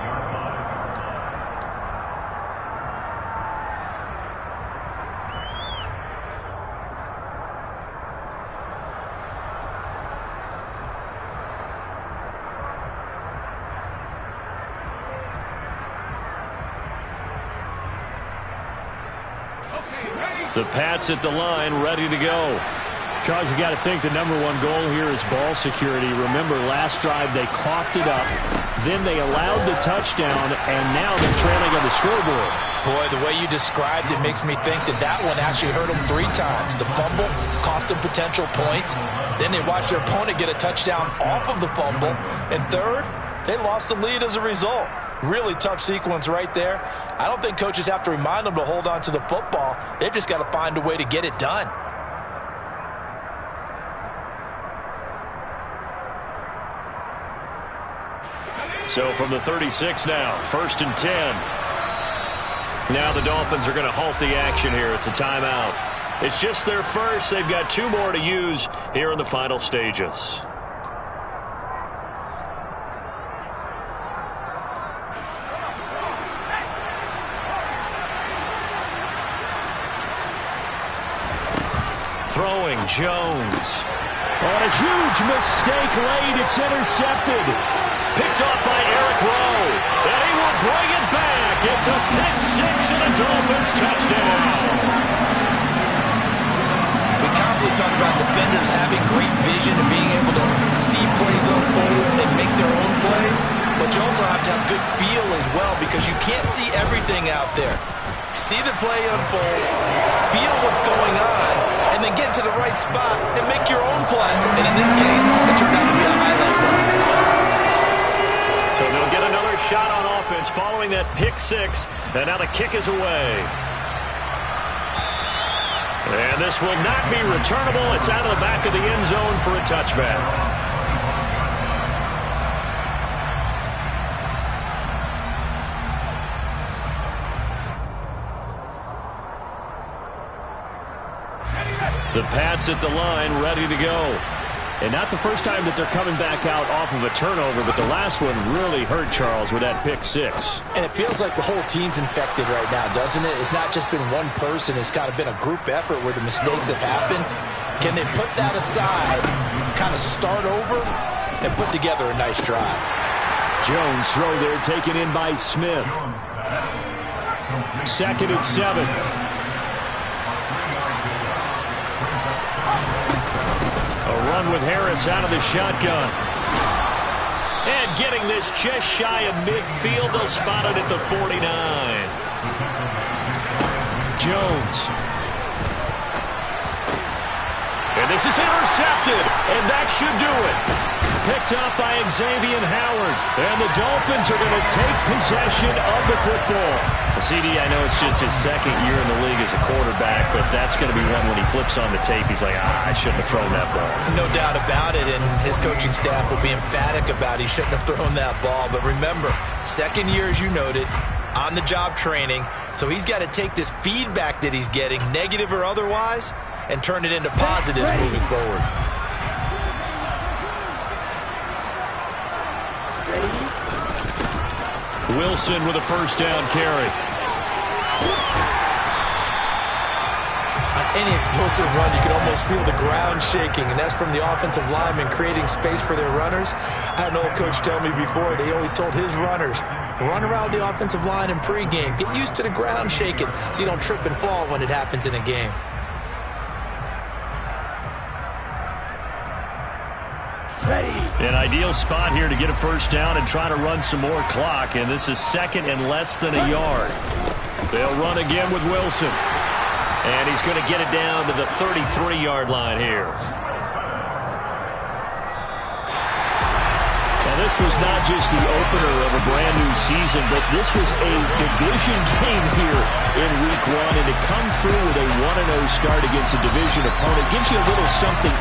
The Pats at the line, ready to go. Charles, you got to think the #1 goal here is ball security. Remember, last drive they coughed it up, then they allowed the touchdown, and now they're trailing on the scoreboard. Boy, the way you described it makes me think that that one actually hurt them 3 times. The fumble cost them potential points. Then they watched their opponent get a touchdown off of the fumble. And third, they lost the lead as a result. Really tough sequence right there. I don't think coaches have to remind them to hold on to the football. They've just got to find a way to get it done. So from the 36 now, 1st and 10. Now the Dolphins are going to halt the action here. It's a timeout. It's just their first. They've got 2 more to use here in the final stages. Throwing Jones. On a huge mistake late, it's intercepted. Picked off by Eric Rowe. And he will bring it back. It's a pick 6 and a Dolphins touchdown. We constantly talk about defenders having great vision and being able to see plays unfold and make their own plays. But you also have to have good feel as well because you can't see everything out there. See the play unfold, feel what's going on, and then get to the right spot and make your own play. And in this case, it turned out to be a highlight run. So they'll get another shot on offense following that pick 6, and now the kick is away. And this will not be returnable. It's out of the back of the end zone for a touchback. The Pats at the line, ready to go. And not the first time that they're coming back out off of a turnover, but the last one really hurt Charles with that pick 6. And it feels like the whole team's infected right now, doesn't it? It's not just been one person. It's kind of been a group effort where the mistakes have happened. Can they put that aside, kind of start over, and put together a nice drive? Jones throw there, taken in by Smith. 2nd and 7. A run with Harris out of the shotgun. And getting this just shy of midfield. They'll spot it at the 49. Jones. And this is intercepted. And that should do it. Picked up by Xavier Howard. And the Dolphins are going to take possession of the football. CD, I know it's just his second year in the league as a quarterback, but that's going to be one when he flips on the tape, he's like, I shouldn't have thrown that ball. No doubt about it, and his coaching staff will be emphatic about he shouldn't have thrown that ball. But remember, second year, as you noted, on-the-job training, so he's got to take this feedback that he's getting, negative or otherwise, and turn it into positives moving forward. Wilson with a first down carry. On any explosive run, you can almost feel the ground shaking, and that's from the offensive linemen creating space for their runners. I had an old coach tell me before, they always told his runners, run around the offensive line in pregame. Get used to the ground shaking so you don't trip and fall when it happens in a game. An ideal spot here to get a first down and try to run some more clock, and this is second and less than a yard. They'll run again with Wilson, and he's going to get it down to the 33-yard line here. Now, this was not just the opener of a brand-new season, but this was a division game here in Week 1, and to come through with a 1-0 start against a division opponent gives you a little something.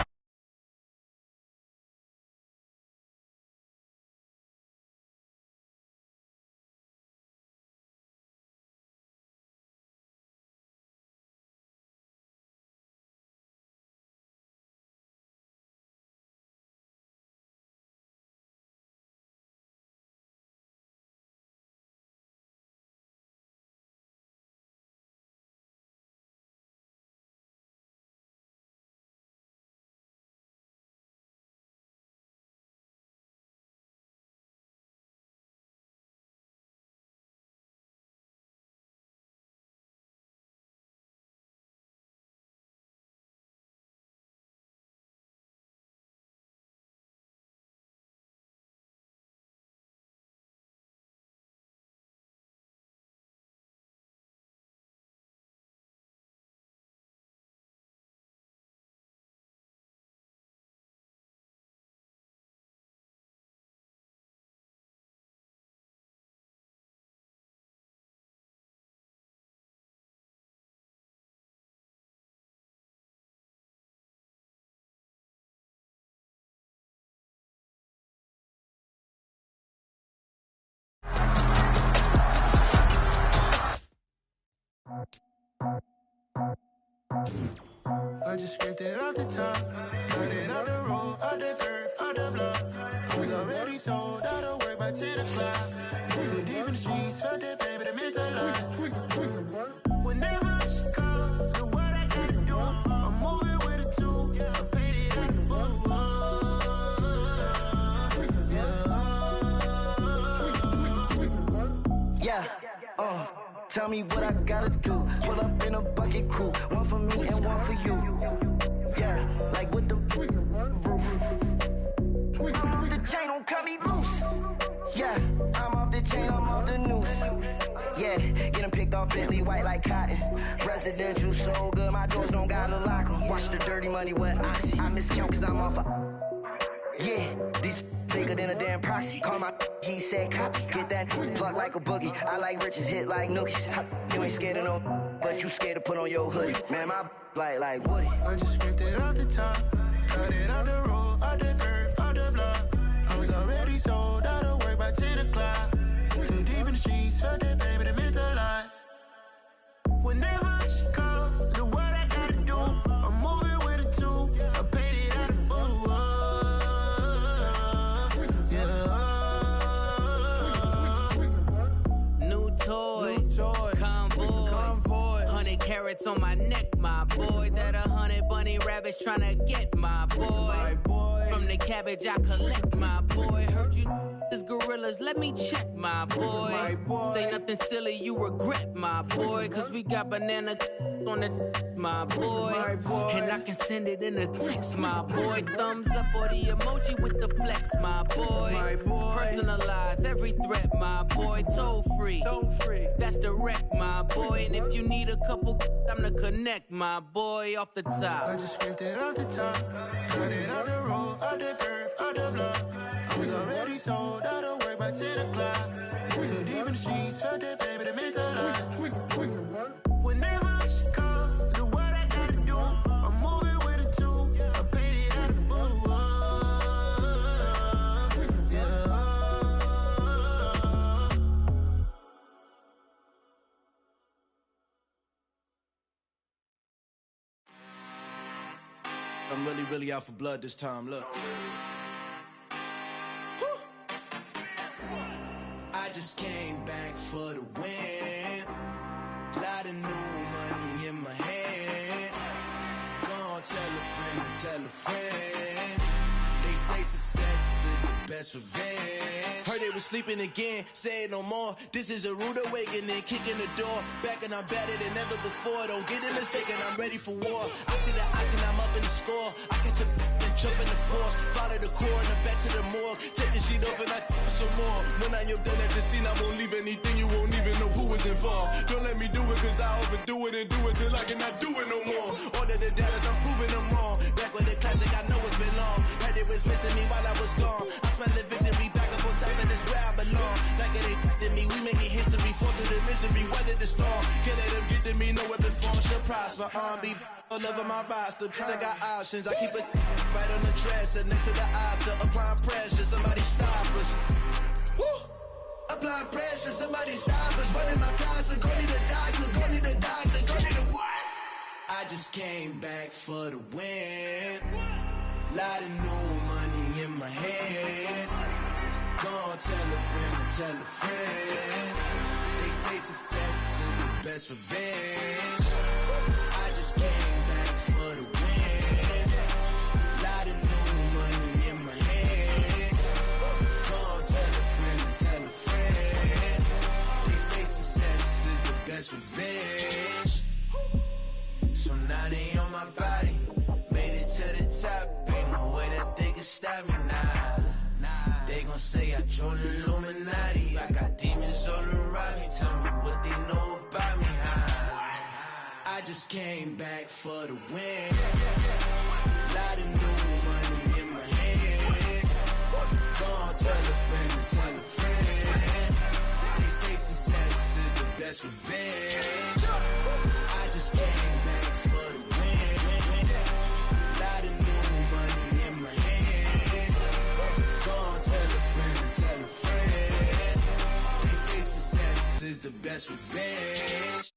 I just scraped it off the top, got it on the road, on the curve, on the block. I was already sold out of work by 10 o'clock. Too deep in the streets, felt that pain, but it meant a lot. Whenever she calls, know what I gotta do. I'm moving with a two, I paid it out the fuck. Yeah, tell me what I gotta do. Pull up in a bucket crew, one for me and one for you. Yeah, like with the roof. I'm off the chain, don't cut me loose. Yeah, I'm off the chain, I'm off the noose. Yeah, getting picked off Bentley, white like cotton. Residential so good, my doors don't gotta lock 'em. Watch the dirty money with Oxy. I miscount cause I'm off yeah, these bigger than a damn proxy. Call my he said copy. Get that plug like a boogie. I like riches, hit like nookies. You ain't scared of no, but you scared to put on your hoodie. Man, my like Woody. I just scraped it off the top, cut it on the road, on the curve, on the block. I was already sold out of work by 10 o'clock. Too deep in the streets, felt that baby, it meant a lot. Whenever she calls, know what I gotta do. I'm moving with a two, I paid it out of fuck. Toys, convoys, 100 carats on my neck, my boy. That 100 bunny rabbits tryna get my boy. From the cabbage I collect, my boy. Heard you is gorillas, let me check, my boy. Say nothing silly, you regret, my boy. Cause we got banana on the my boy. And I can send it in a text, my boy. Thumbs up or the emoji with the flex, my boy. Personalize every threat, my boy. Toll free. That's direct, my boy. And if you need a couple, I'm to connect, my boy, off the top. I just scraped it off the top, cut it on the road, on the curve, on the block. I was already sold out of work by 10 o'clock. Too deep in the streets, felt that baby, it meant a lot. I'm really out for blood this time, look. Woo. I just came back for the win. Lot of new money in my hand. Gonna tell a friend. They say success is the best revenge. Heard they was sleeping again, say it no more. This is a rude awakening, kicking the door. Back and I'm better than ever before. Don't get it mistaken, I'm ready for war. I see the option, I'm up in the score. I catch a and jump in the course. Follow the core and the back to the morgue. Take the sheet off and I some more. When I am done at the scene, I won't leave anything. You won't even know who was involved. Don't let me do it, cause I overdo it and do it till I cannot do it no more. All of the dallas, I'm proving them wrong. Back with the classic, I know it's been long. Heard it was missing me while I was gone. I smell the victory back up on top, and it's where I belong. Like it ain't to me, we making history. Fall through the misery, weather the storm. Can't let them get to me, no weapon form should prosper. Be all over my roster. I got options, I keep it right on the dresser next to the Oscar. Applying pressure, somebody stop us. Woo! Applying pressure, somebody stop us. Running my closet, go need a doctor, go need a doctor, go need a what? I just came back for the win. Lot of new money in my hand. Gonna tell a friend. They say success is the best revenge. I just came back for the win. Lot of new money in my hand. Gonna tell a friend. They say success is the best revenge. So now they on my body. Made it to the top, ain't no way that they can stop me now. They gon' say I joined the Illuminati. I got demons all around me, tell me what they know about me, huh? I just came back for the win. Lot of new money in my hand. Gonna tell a friend. They say success is the best revenge. I just came back for the win. Lot of new money in my hand. Gonna tell a friend. They say success is the best revenge.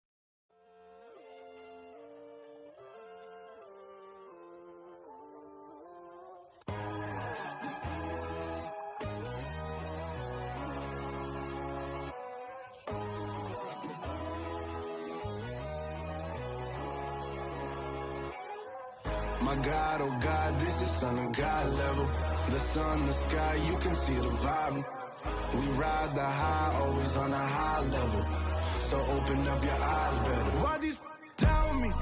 My God, oh God, this is Son of God level. The sun, the sky, you can see the vibe. We ride the high, always on a high level. So open up your eyes better. Why these tell me?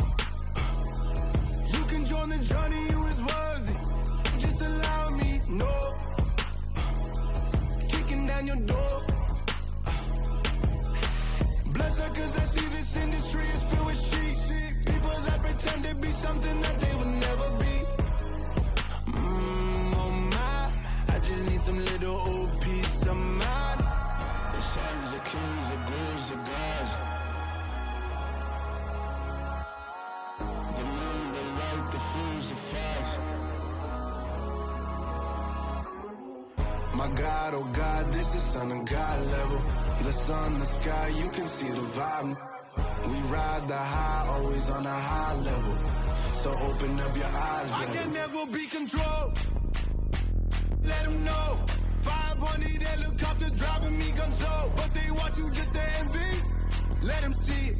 You can join the journey, you is worthy. Just allow me, no. Kicking down your door. Bloodsuckers, I see this industry is filled with sheep. People that pretend to be something that they would never be. Oh my, I just need some little old peace of mind. The sons of kings, the bulls, the gods. The moon, the light, the fools, the facts. My God, oh God, this is Son of God level. The sun, the sky, you can see the vibe. We ride the high, always on a high level. So open up your eyes, baby. I can never be controlled. Let them know. 500 helicopters driving me gonzo. But they want you just to envy. Let them see it.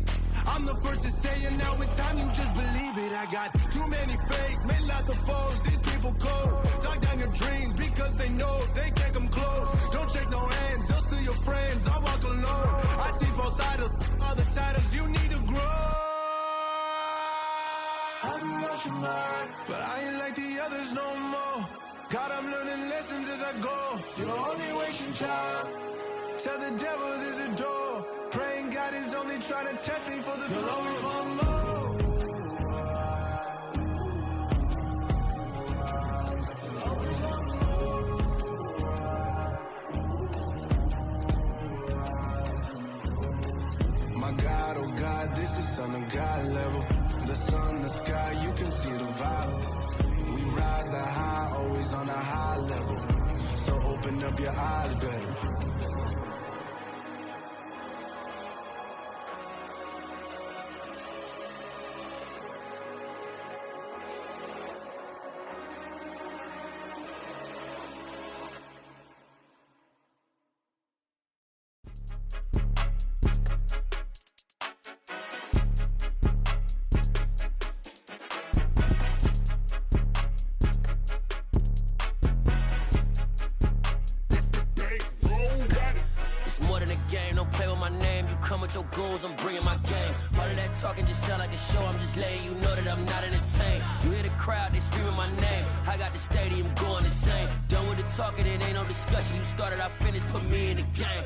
I'm the first to say it, now it's time you just believe it. I got too many fakes, made lots of foes. These people cold. Talk down your dreams because they know they can't come close. Don't shake no hands, they'll steal your friends. I walk alone. I see false idols, other titles, you need to grow. I've been watching mine, but I ain't like the others no more. God, I'm learning lessons as I go. You're only wasting time. Tell the devil there's a door. Praying God is only trying to test me for the glory. Always want more. My God, oh God, this is Son of God level. The sun, the sky, you can see the vibe. We ride the high, always on a high level. So open up your eyes better. my name, you come with your goons, I'm bringing my game. All of that talking just sound like a show, I'm just letting you know that I'm not entertained. You hear the crowd, they screaming my name, I got the stadium going insane. Done with the talking, it ain't no discussion, you started, I finished, put me in the game.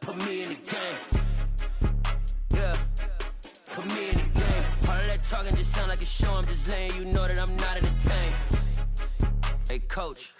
Put me in the game. Yeah, put me in the game. All of that talking just sound like a show, I'm just letting you know that I'm not entertained. Hey coach,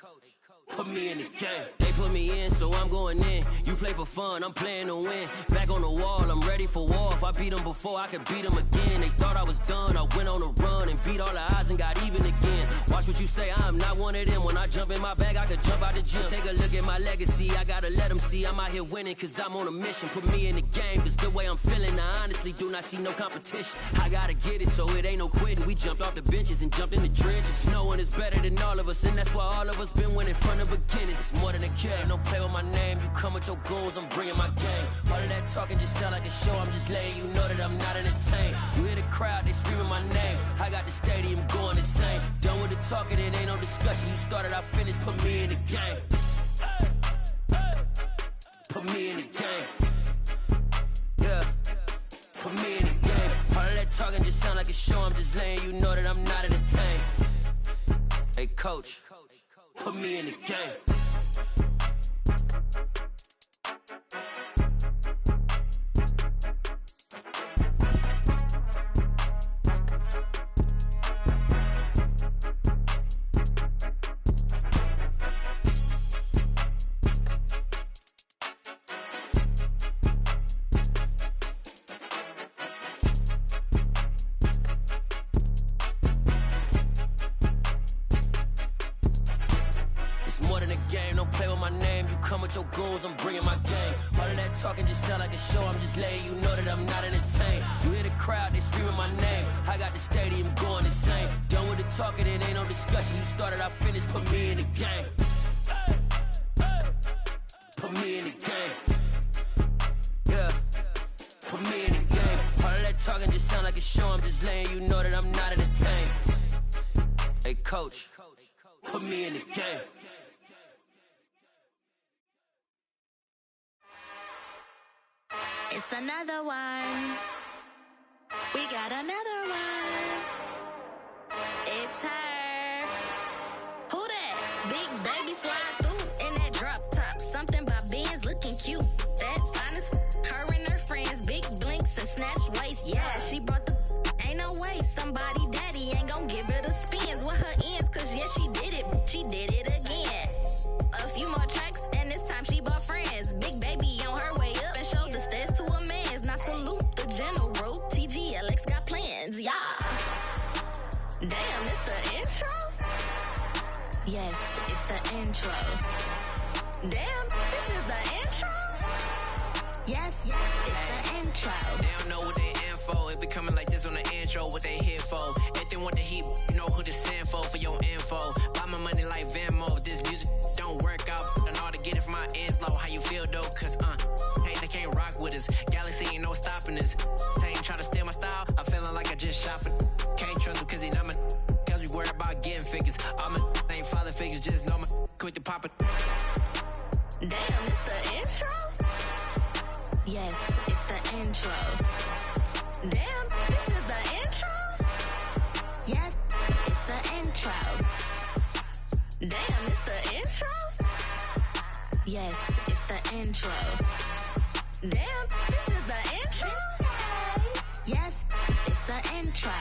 put me in the game. They put me in, so I'm going in. You play for fun, I'm playing to win. Back on the wall, I'm ready for war. If I beat them before, I could beat them again. They thought I was done, I went on a run and beat all the odds and got even again. Watch what you say, I'm not one of them. When I jump in my bag, I could jump out the gym. Take a look at my legacy, I gotta let them see I'm out here winning, cause I'm on a mission. Put me in the game, cause the way I'm feeling, I honestly do not see no competition. I gotta get it, so it ain't no quitting. We jumped off the benches and jumped in the trenches. No one is better than all of us, and that's why all of us been winning from the beginning. It's more than a game, don't play with my name. You come with your goons, I'm bringing my game. All of that talking just sound like a show, I'm just letting you know that I'm not entertained. You hear the crowd, they screaming my name, I got the stadium going insane. Done with the talking, it ain't no discussion, you started, I finished, put me in the game. Put me in the game. Yeah, put me in the game. All of that talking just sound like a show, I'm just letting you know that I'm not entertained. Hey coach, put me in the game. Your goons, I'm bringing my game. All of that talking just sound like a show, I'm just letting you know that I'm not entertained. You hear the crowd, they screaming my name, I got the stadium going insane. Done with the talking, it ain't no discussion, you started, I finished, put me in the game. Put me in the game. Yeah, put me in the game. All of that talking just sound like a show, I'm just letting you know that I'm not entertained. Hey coach, put me in the game. It's another one. We got another one. It's her. Who that? Big baby slide through in that drop top. Something by Benz looking cute. That's fine as her and her friends. Big blinks and snatch waist. Yeah, she brought the ain't no way. Somebody daddy ain't gon' give her the spins with her ends. Cause yeah, she did it. She did it again. A few more tracks and this time she bought friends. Big baby on her way up and showed the stairs to a man's. Now salute the general. TGLX got plans, yeah. Damn, it's the intro? Yes, it's the intro. Damn, this is the intro? Yes, it's the intro. They don't know what they in for. If it coming like this on the intro, what they here for? If they want the heat, you know who to send for your info. Buy my money like Venmo. If this music don't work out, I know how to get it from my ends low. How you feel though? Cause hey, they can't rock with us. Galaxy ain't no stopping this. They ain't trying to steal my style. I'm feeling like I just shot it. Can't trust him cause he not my. Cause we worried about getting figures. All my ain't father figures, just know my quick to pop it. Damn, it's the intro? Yes, it's the intro. Damn, this is the intro? Yes, it's the intro. Damn, it's the intro? Yes, it's the intro. Damn, this is the intro? Yes, it's the intro.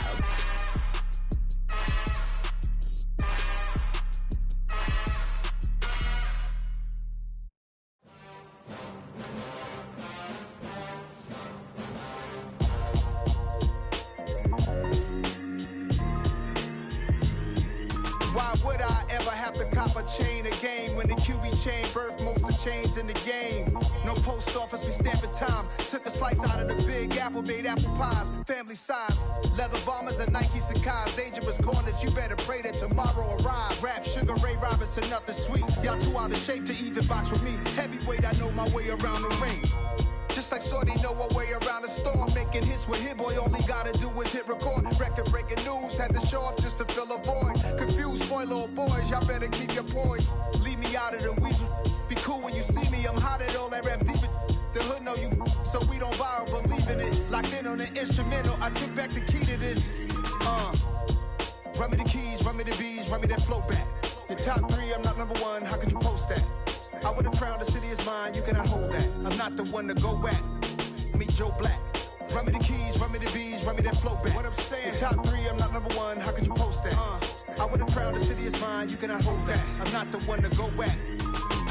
Why would I ever have to cop a chain again when the QB chain birthed most of chains in the game? No post office, we stamping time. Took a slice out of the big apple, made apple pies, family size. Leather bombers and Nike Sacai's. Dangerous corners, you better pray that tomorrow arrive. Rap, Sugar Ray Robinson, nothing sweet. Y'all too out of shape to even box with me. Heavyweight, I know my way around the ring. Just like Shorty know her way around the storm. Making hits with Hit Boy, all he gotta do is hit record. Record breaking news, had to show up just to fill a void. Confused, spoil little boys, y'all better keep your poise. Leave me out of the weasel. Be cool when you see me, I'm hot at all that rap deep. The hood know you, so we don't borrow, believe in it. Locked in on the instrumental, I took back the key to this. Run me the keys, run me the bees, run me that flow back. Your top 3, I'm not number 1, how could you post that? I would've crowned the city is mine, you cannot hold that. I'm not the one to go back. Meet Joe Black. Run me the keys, run me the bees, run me that flow back. What I'm saying, your top 3, I'm not number 1, how could you post that? I would've crowned the city is mine, you cannot hold that. I'm not the one to go back.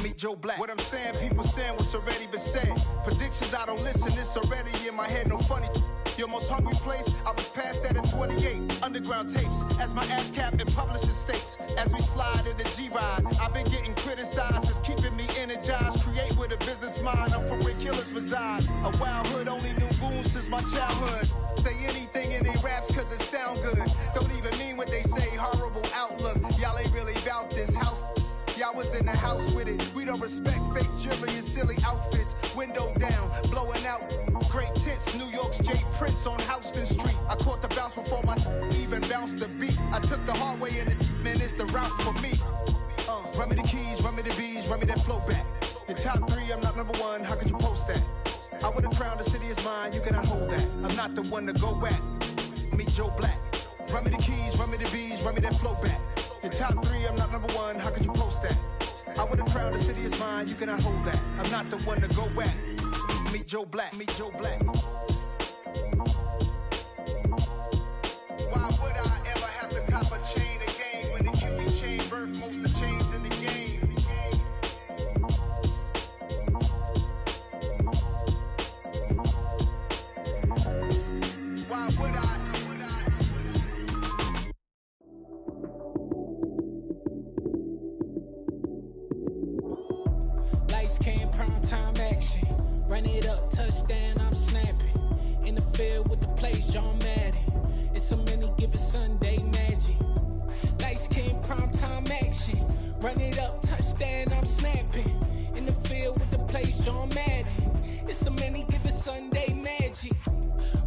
Meet Joe Black. What I'm saying, people saying what's already been said. Predictions, I don't listen, it's already in my head, no funny. Your most hungry place, I was past that at 28. Underground tapes, as my ass cap in publishing states. As we slide in the G-Ride, I've been getting criticized, it's keeping me energized. Create with a business mind, I'm from where killers reside. A wild hood, only knew goons since my childhood. Say anything in they raps cause it sound good. Don't even mean what they say, horrible outlook. Y'all ain't really about this house. Y'all was in the house with it. We don't respect fake jewelry and silly outfits. Window down, blowing out great tits. New York's Jay Prince on Houston Street. I caught the bounce before my even bounced the beat. I took the hard way in it, man, it's the route for me. Run me the keys, run me the bees, run me that flow back. Your top 3, I'm not number 1, how could you post that? I would've crowned the city is mine, you cannot hold that. I'm not the one to go back. Meet Joe Black. Run me the keys, run me the bees, run me that flow back. Your top 3, I'm not number 1, how could you post that? I would've crowned the city is mine, you cannot hold that. I'm not the one to go back. Meet Joe Black, meet Joe Black. Why would I ever have to cop a chain again when the QB chain birthed most of the chains in the game? Why would I? Time action, run it up, touchdown, I'm snapping. In the field with the plays, John Madden. It's a mini given Sunday magic. Lights came prime time action, run it up, touchdown, I'm snapping. In the field with the plays, John Madden. It's a mini given Sunday magic.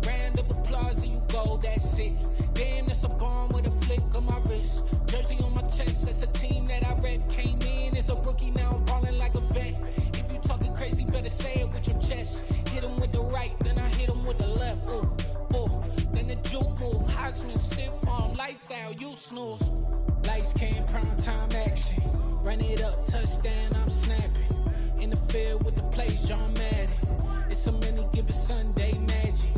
Round of applause and you go, that's it. Damn, that's a bomb with a flick on my wrist. Jersey on my chest, that's a team that I rep. Came in as a rookie, now I'm ballin' like a vet. Talking crazy, better say it with your chest. Hit him with the right, then I hit him with the left. Then the juke move, Heisman, stiff arm, lights out, you snooze. Lights came, prime time action. Run it up, touchdown, I'm snapping. In the field with the plays, John Madden. It's a mini given Sunday magic.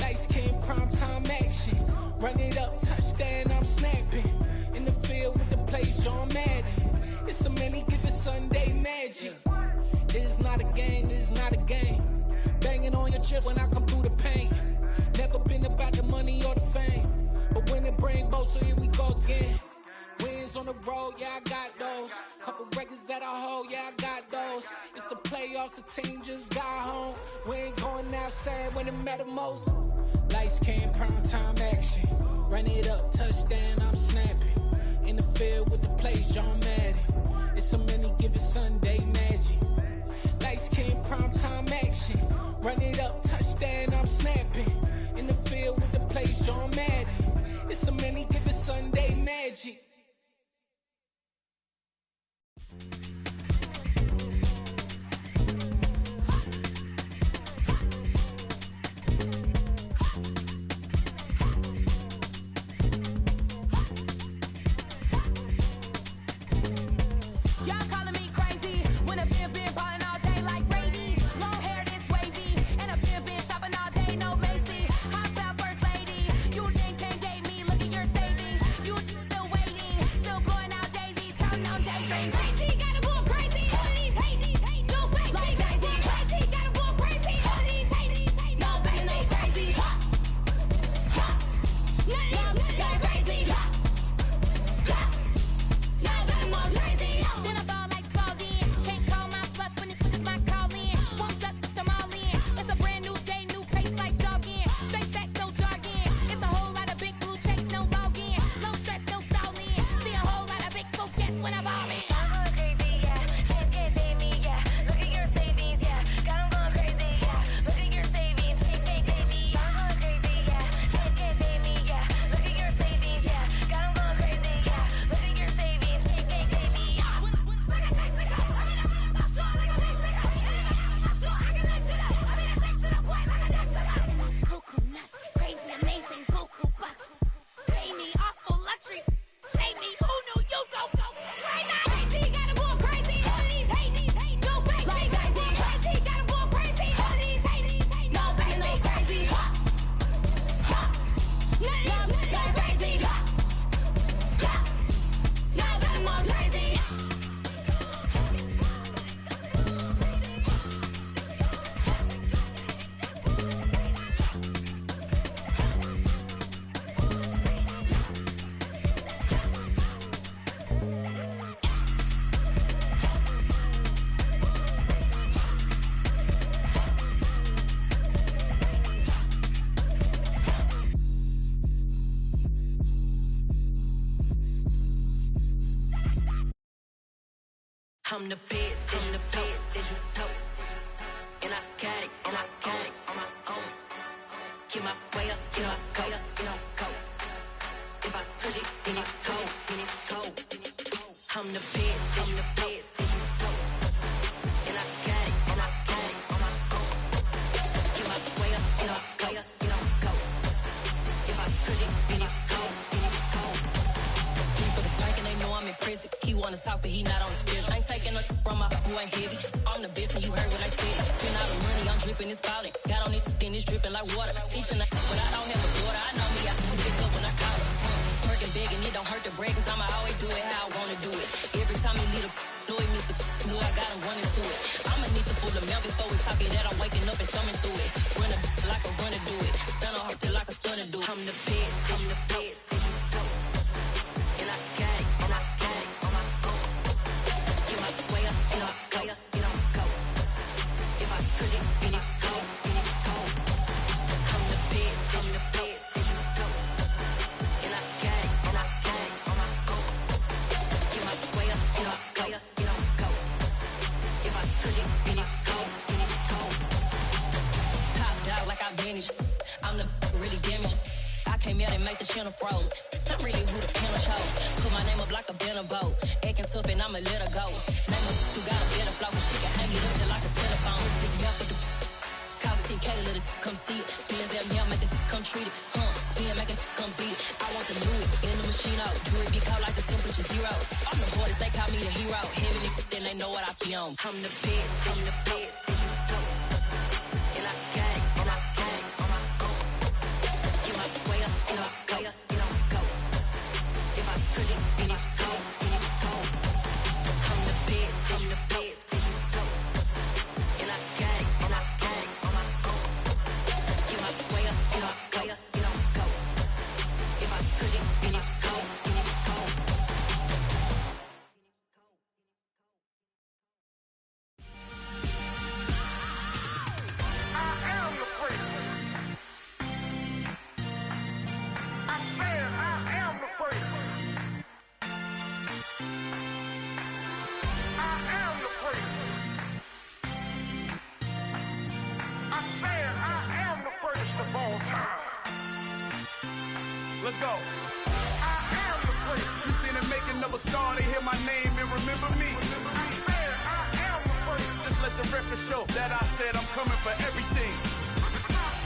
Lights came, prime time action. Run it up, touchdown, I'm snapping. In the field with the plays, John Madden. It's a mini given Sunday magic. This is not a game, this is not a game. Banging on your chip when I come through the pain. Never been about the money or the fame. But when it bring both, so here we go again. Wins on the road, yeah, I got those. Couple records that I hold, yeah, I got those. It's the playoffs, the team just got home. We ain't going outside when it matter most. Lights came, prime time action. Run it up, touchdown, I'm snapping. In the field with the plays, John Madden. It's a mini given Sunday magic. Lights came, prime time action. Run it up, touchdown, I'm snapping. In the field with the plays, John Madden. It's a mini given Sunday magic. Waiting. I'm the best, I'm the best, as you know. And I got it on my own. Get my way up, get my go, go. If I touch it, then it's cold. I'm the best, as you know. And I got it on my own. Get my way up, get my go. If I touch it, then it's cold. For the bank and they know I'm in prison. He wanna talk, but he not on the schedule. I ain't taking no from my who ain't heavy. I'm the best and you heard what I said. Spend all the money, I'm dripping, it's falling. Got on it, then it's dripping like water. Teaching her, but I don't have a daughter. I know me, I can pick up when I call her. Working big and it don't hurt the break, cause I'ma always do it how I wanna do it. Every time he lead a know he missed the know I got him running to it. I'ma need to pull the mail before we talk it that I'm waking up and thumbing through it. Run a like a runner do it. Stun on her till like a stunner do it. I'm the best, as you know. And I got it on my own. Get my way up, get my go. If I touch it, then it's cold. I'm the best, as you know. And I got it on my own. Get my way up, get my go. If I touch it, then it's cold. Top dog like I vanished. I'm the really damaged. I came out and make the channel froze. I'm really who the panel chose. Put my name up like a banner boat. Acting tough and I'ma let her go. Name her who got a better flow, but she can hang it up just like a telephone. Stick me up with the cost 10K to let it come see it. Bands out here, make it come treat it. Spin, make it come beat it. I want the new it in the machine out. Jewelry be cold like the temperature 0. I'm the boys, they call me the hero. Heavy then they know what I be on. I'm the best, as you know. And I got it on my own. Get my way up, get my go. If I touch it, then it's cold. I'm the best, as you know. And I got it on my own. Get my way up, get my go. If I touch it, then it's cold. Let's go. I am the first. You seen the making of a star, they hear my name and remember me. I am the first. Just let the record show that I said I'm coming for everything.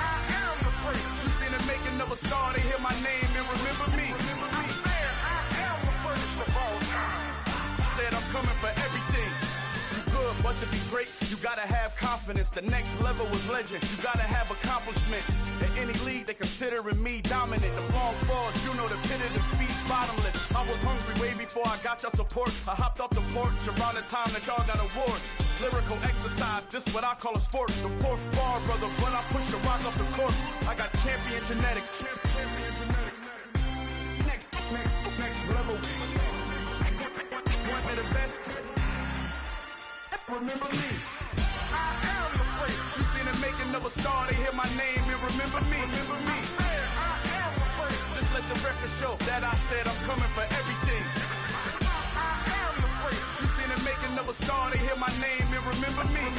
I am the first. You seen the making of a star, they hear my name and remember me. I am the first of all time. Said I'm coming for everything. But to be great, you gotta have confidence. The next level was legend. You gotta have accomplishments. In any league, they considering me dominant. The wrong falls, you know the pit of defeat, bottomless. I was hungry way before I got your support. I hopped off the porch around the time that y'all got awards. Lyrical exercise, this what I call a sport. The fourth bar, brother, when I push the rock off the court. I got champion genetics. Next level. One of the best. Remember me. I am the first. You seen the making of a star, they hear my name and remember me. I am the first. Just let the record show that I said I'm coming for everything. I am the first. You seen the making of a star, they hear my name and remember me. I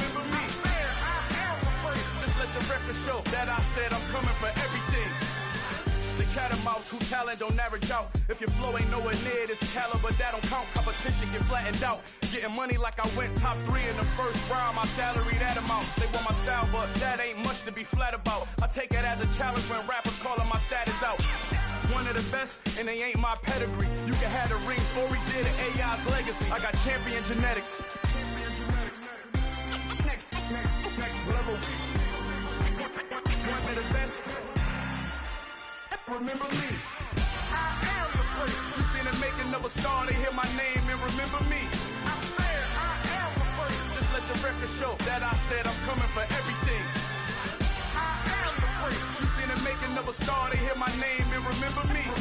am the first. Just let the record show that I said I'm coming for everything. The cat and mouse who talent don't average out. If your flow ain't nowhere near this caliber, that don't count. Competition get flattened out. Getting money like I went top 3 in the first round. My salary that amount. They want my style, but that ain't much to be flat about. I take it as a challenge when rappers calling my status out. One of the best, and they ain't my pedigree. You can have the rings, or we did an AI's legacy. I got champion genetics. Next level. One of the best. Remember me. I am the first. You seen the making of a star, they hear my name and remember me. I am the first. Just let the record show that I said I'm coming for everything. I am the first. You seen the making of a star, they hear my name and remember me. I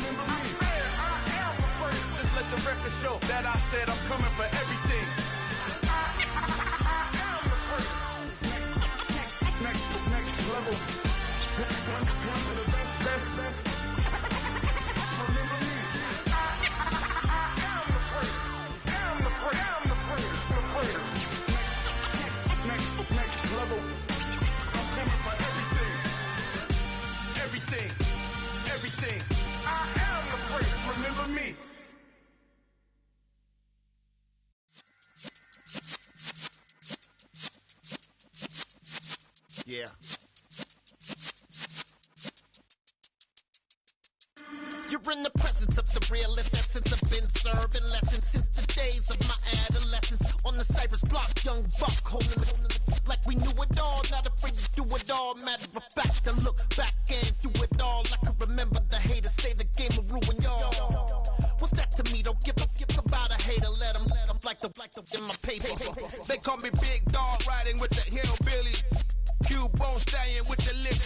am the first. Just let the record show that I said I'm coming for everything. I am the first. Next level. One of the best. Remember me. I am the first. You're in the presence of the realest essence. I've been serving lessons since the days of my adolescence. On the Cypress block, young buck holding it like we knew it all. Not afraid to do it all. Matter of fact, I look back and do it all. I can remember the haters say the game will ruin y'all. What's that to me? Don't give about a hater. Let them like the in my paper. They call me Big Dog, riding with the hillbillies. Q-Bone stallion with the lip.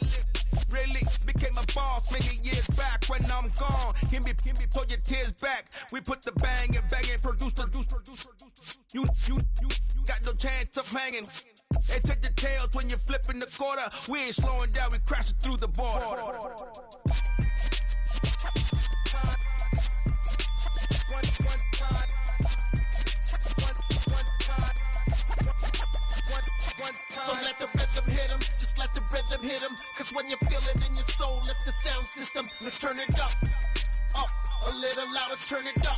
Really became a boss many years back. When I'm gone, can be pull your tears back. We put the bang and produce. You got no chance of hanging. They take the tails when you're flipping the quarter. We ain't slowing down, we crashing through the border. So let the rhythm hit him, just let the rhythm hit him. Cause when you feel it in your soul, lift the sound system. Let's turn it up, a little louder, turn it up,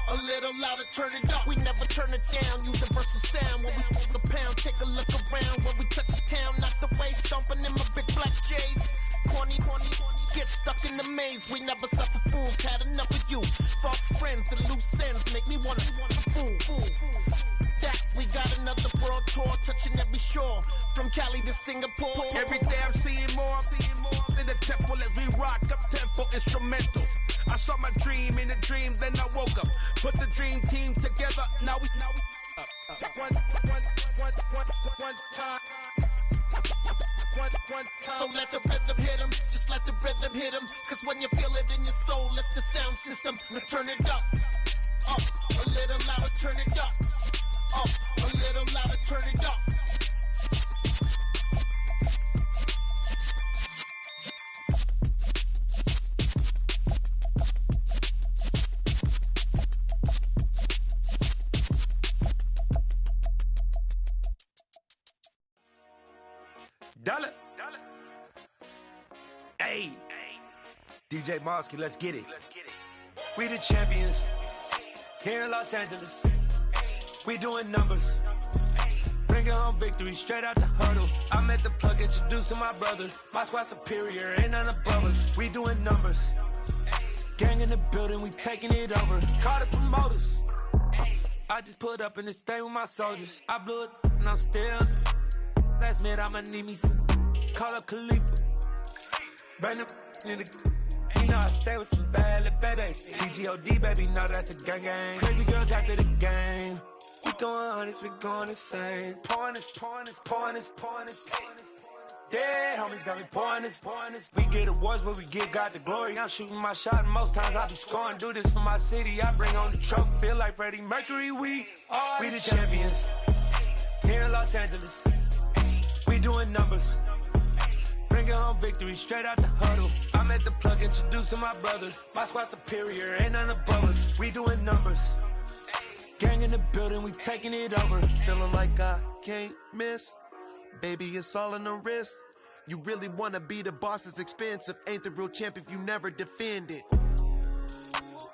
a little louder, turn it up. We never turn it down, universal sound. When we move the pound, take a look around. When we touch the town, knock the way, stomping in my big black J's. Corny, get stuck in the maze. We never suffer fools, had enough of you. False friends and loose ends make me wanna fool. That we got another world tour, touching every shore, from Cali to Singapore. Every day I'm seeing more in the temple as we rock up tempo instrumentals. I saw my dream in a dream, then I woke up. Put the dream team together, now we one time. So let the rhythm hit him, just let the rhythm hit him. Cause when you feel it in your soul, lift the sound system. Now turn it up, a little louder, turn it up, a little louder, turn it up. Dollar. Hey, DJ Mosky, let's get it. We the champions here in Los Angeles. We doing numbers, bringing home victory straight out the huddle. I'm at the plug, introduced to my brother. My squad superior, ain't none above us. We doing numbers, gang in the building, we taking it over. Call the promoters. I just put up in this thing with my soldiers. I blew it and I'm still. Last minute I'ma need me some. Call up Khalifa. Bring them in the. You know I stay with some bad little baby. TGOD baby, know that's a gang. Crazy girls after the game. We going honest, we going insane. Pouring this. Yeah, homies got me pouring this. We get awards where we get God the glory. I'm shooting my shot and most times I be scoring. Do this for my city, I bring on the trophy. Feel like Freddie Mercury, we the champions here in Los Angeles. We doing numbers, bringing home victory straight out the huddle. I'm at the plug, introduced to my brother. My squad superior, ain't none above us. We doing numbers, gang in the building, we taking it over. Feeling like I can't miss, baby, it's all in the wrist. You really wanna be the boss, it's expensive. Ain't the real champ if you never defend it.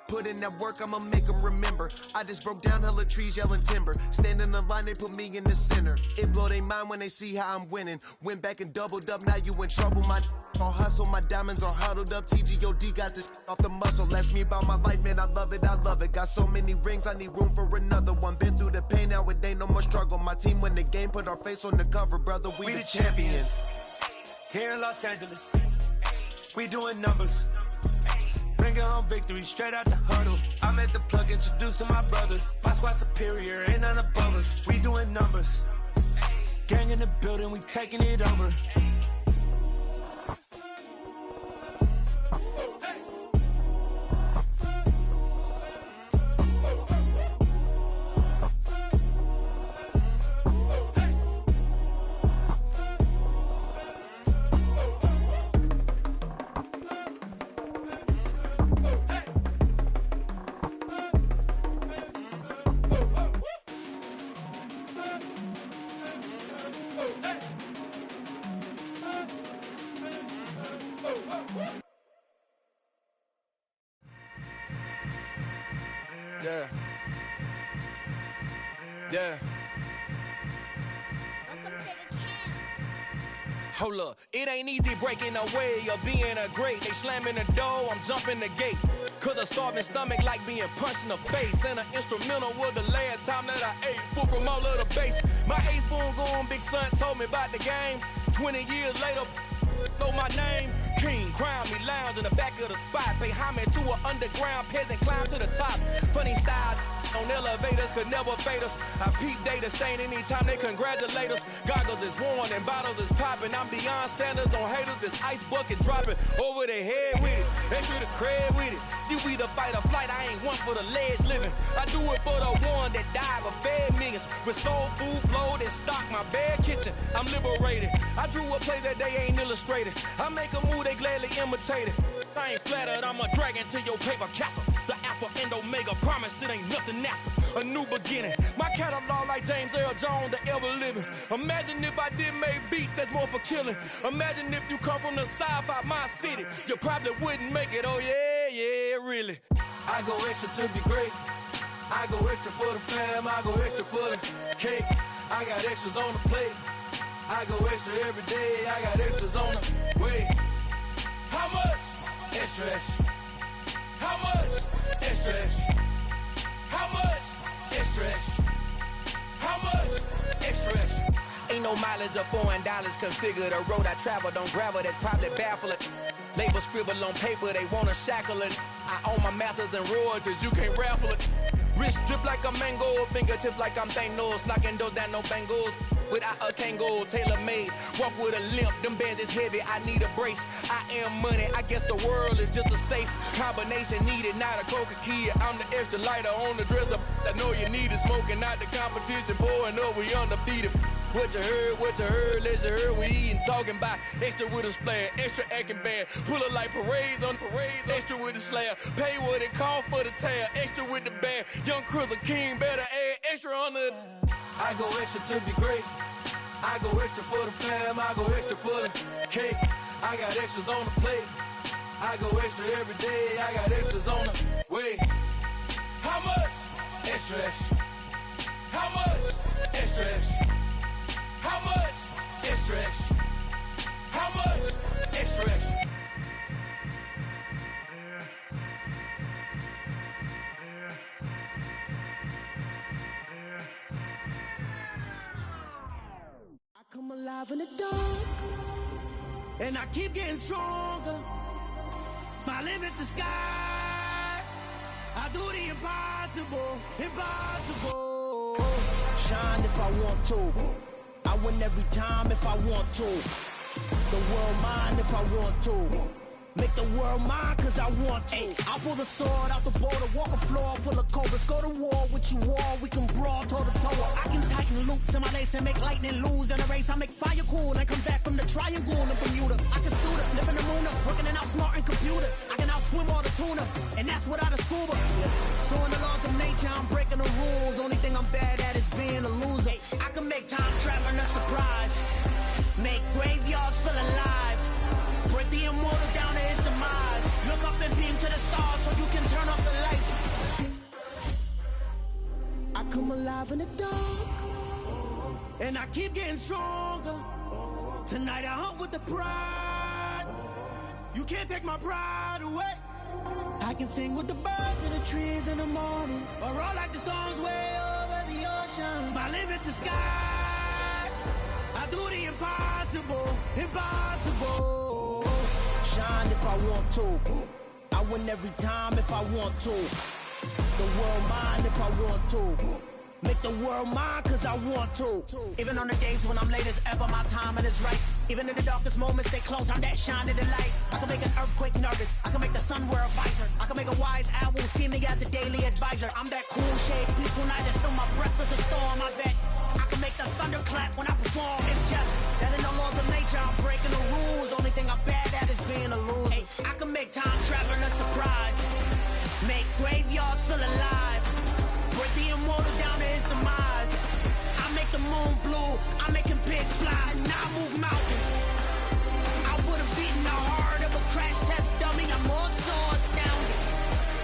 Put in that work, I'ma make them remember. I just broke down hella trees, yelling timber. Stand in the line, they put me in the center. It blow their mind when they see how I'm winning. Went back and doubled up, now you in trouble. My all hustle, my diamonds are huddled up. TGOD got this off the muscle. Ask me about my life, man, I love it. Got so many rings, I need room for another one. Been through the pain, now it ain't no more struggle. My team win the game, put our face on the cover, brother. We the champions here in Los Angeles. We doing numbers, bringing home victory straight out the huddle. I'm at the plug, introduced to my brother. My squad superior, ain't none above us. We doing numbers, gang in the building, we taking it over. Hold up, it ain't easy breaking away or being a great. They slamming the door, I'm jumping the gate. Cause a starving stomach like being punched in the face. And an instrumental was the last time that I ate. Food from all of the bass. My ace boom going, big son told me about the game. 20 years later, know my name. King, crown me, lounge in the back of the spot. Pay homage to an underground peasant, climb to the top. Funny style on elevators could never fade us. I peep data stain anytime they congratulate us. Goggles is worn and bottles is popping. I'm Deion Sanders on haters, this ice bucket dropping over their head with it. Extra the cred with it. You either fight or flight, I ain't one for the ledge living. I do it for the one that died but fed millions. With soul food flowed and stock my bad kitchen. I'm liberated. I drew a play that they ain't illustrated. I make a move, they gladly imitate it. I ain't flattered, I'm a dragon to your paper castle. The Alpha and Omega, promise it ain't nothing after. A new beginning. My catalog like James Earl Jones, the ever living. Imagine if I did make beats that's more for killing. Imagine if you come from the sci-fi, my city. You probably wouldn't make it, oh yeah, really. I go extra to be great. I go extra for the fam, I go extra for the cake. I got extras on the plate. I go extra every day, I got extras on the way. How much? Extra, extra. How much? Extra, extra. How much? Extra, extra. How much? Extra, extra. Ain't no mileage of $4 configure the road I travel. Don't gravel, that probably baffle it. Label scribble on paper, they wanna shackle it. I own my masters and royalties, you can't raffle it. Wrist drip like a mango, fingertips like I'm Thanos. Knocking doors down, no bangles. Without a Kango, tailor-made. Walk with a limp, them bands is heavy, I need a brace. I am money, I guess the world is just a safe combination needed, not a coca kid. I'm the extra lighter on the dresser. I know you need it, smoking out the competition, pouring up, we undefeated. What you heard, let's heard, we eating, talking about extra with a splash, extra acting bad. Pull it like parades on parades, extra with the slab. Pay what it call for the tab, extra with the bag. Young Cruiser King, better add extra on the. I go extra to be great. I go extra for the fam, I go extra for the cake. I got extras on the plate. I go extra every day, I got extras on the way. How much? Extra, extra. How much? Extra, extra. How much? Extra, extra. How much? Extra, extra. I come alive in the dark, and I keep getting stronger. My limit's the sky. I do the impossible, impossible. Shine if I want to. I win every time if I want to. The world mine if I want to. Make the world mine cause I want to. I'll pull the sword out the border, walk a floor full of cobras. Go to war with you all, we can brawl toe to toe. I can tighten loops in my lace and make lightning lose in a race. I make fire cool and come back from the triangle in Bermuda. I can suit it, live in the moon, working and outsmarting computers. I can outswim all the tuna, and that's without a scuba. So in the laws of nature, I'm breaking the rules. Only thing I'm bad at is being a loser. I can make time traveling a surprise. Make graveyards feel alive. Break the immortal down to his demise. Look up and beam to the stars so you can turn off the lights. I come alive in the dark, and I keep getting stronger. Tonight I hunt with the pride. You can't take my pride away. I can sing with the birds and the trees in the morning, or roll like the storms way over the ocean. My limit's the sky. I do the impossible, impossible. Shine if I want to. I win every time if I want to. The world mine if I want to. Make the world mine cause I want to. Even on the days when I'm late as ever, my timing is right. Even in the darkest moments, stay close, I'm that shining the light. I can make an earthquake nervous, I can make the sun wear a visor. I can make a wise owl see me as a daily advisor. I'm that cool shade, peaceful night, and still my breath is a storm. I bet I can make the thunder clap when I perform. It's just that in the laws of nature, I'm breaking the rules. Only thing I'm bad at is being a loser. Hey, I can make time traveling a surprise. Make graveyards feel alive. Break the immortal down to his demise. I make the moon blue, I'm making pigs fly, now I move mountains. I would've beaten the heart of a crash test dummy, I'm more so astounded.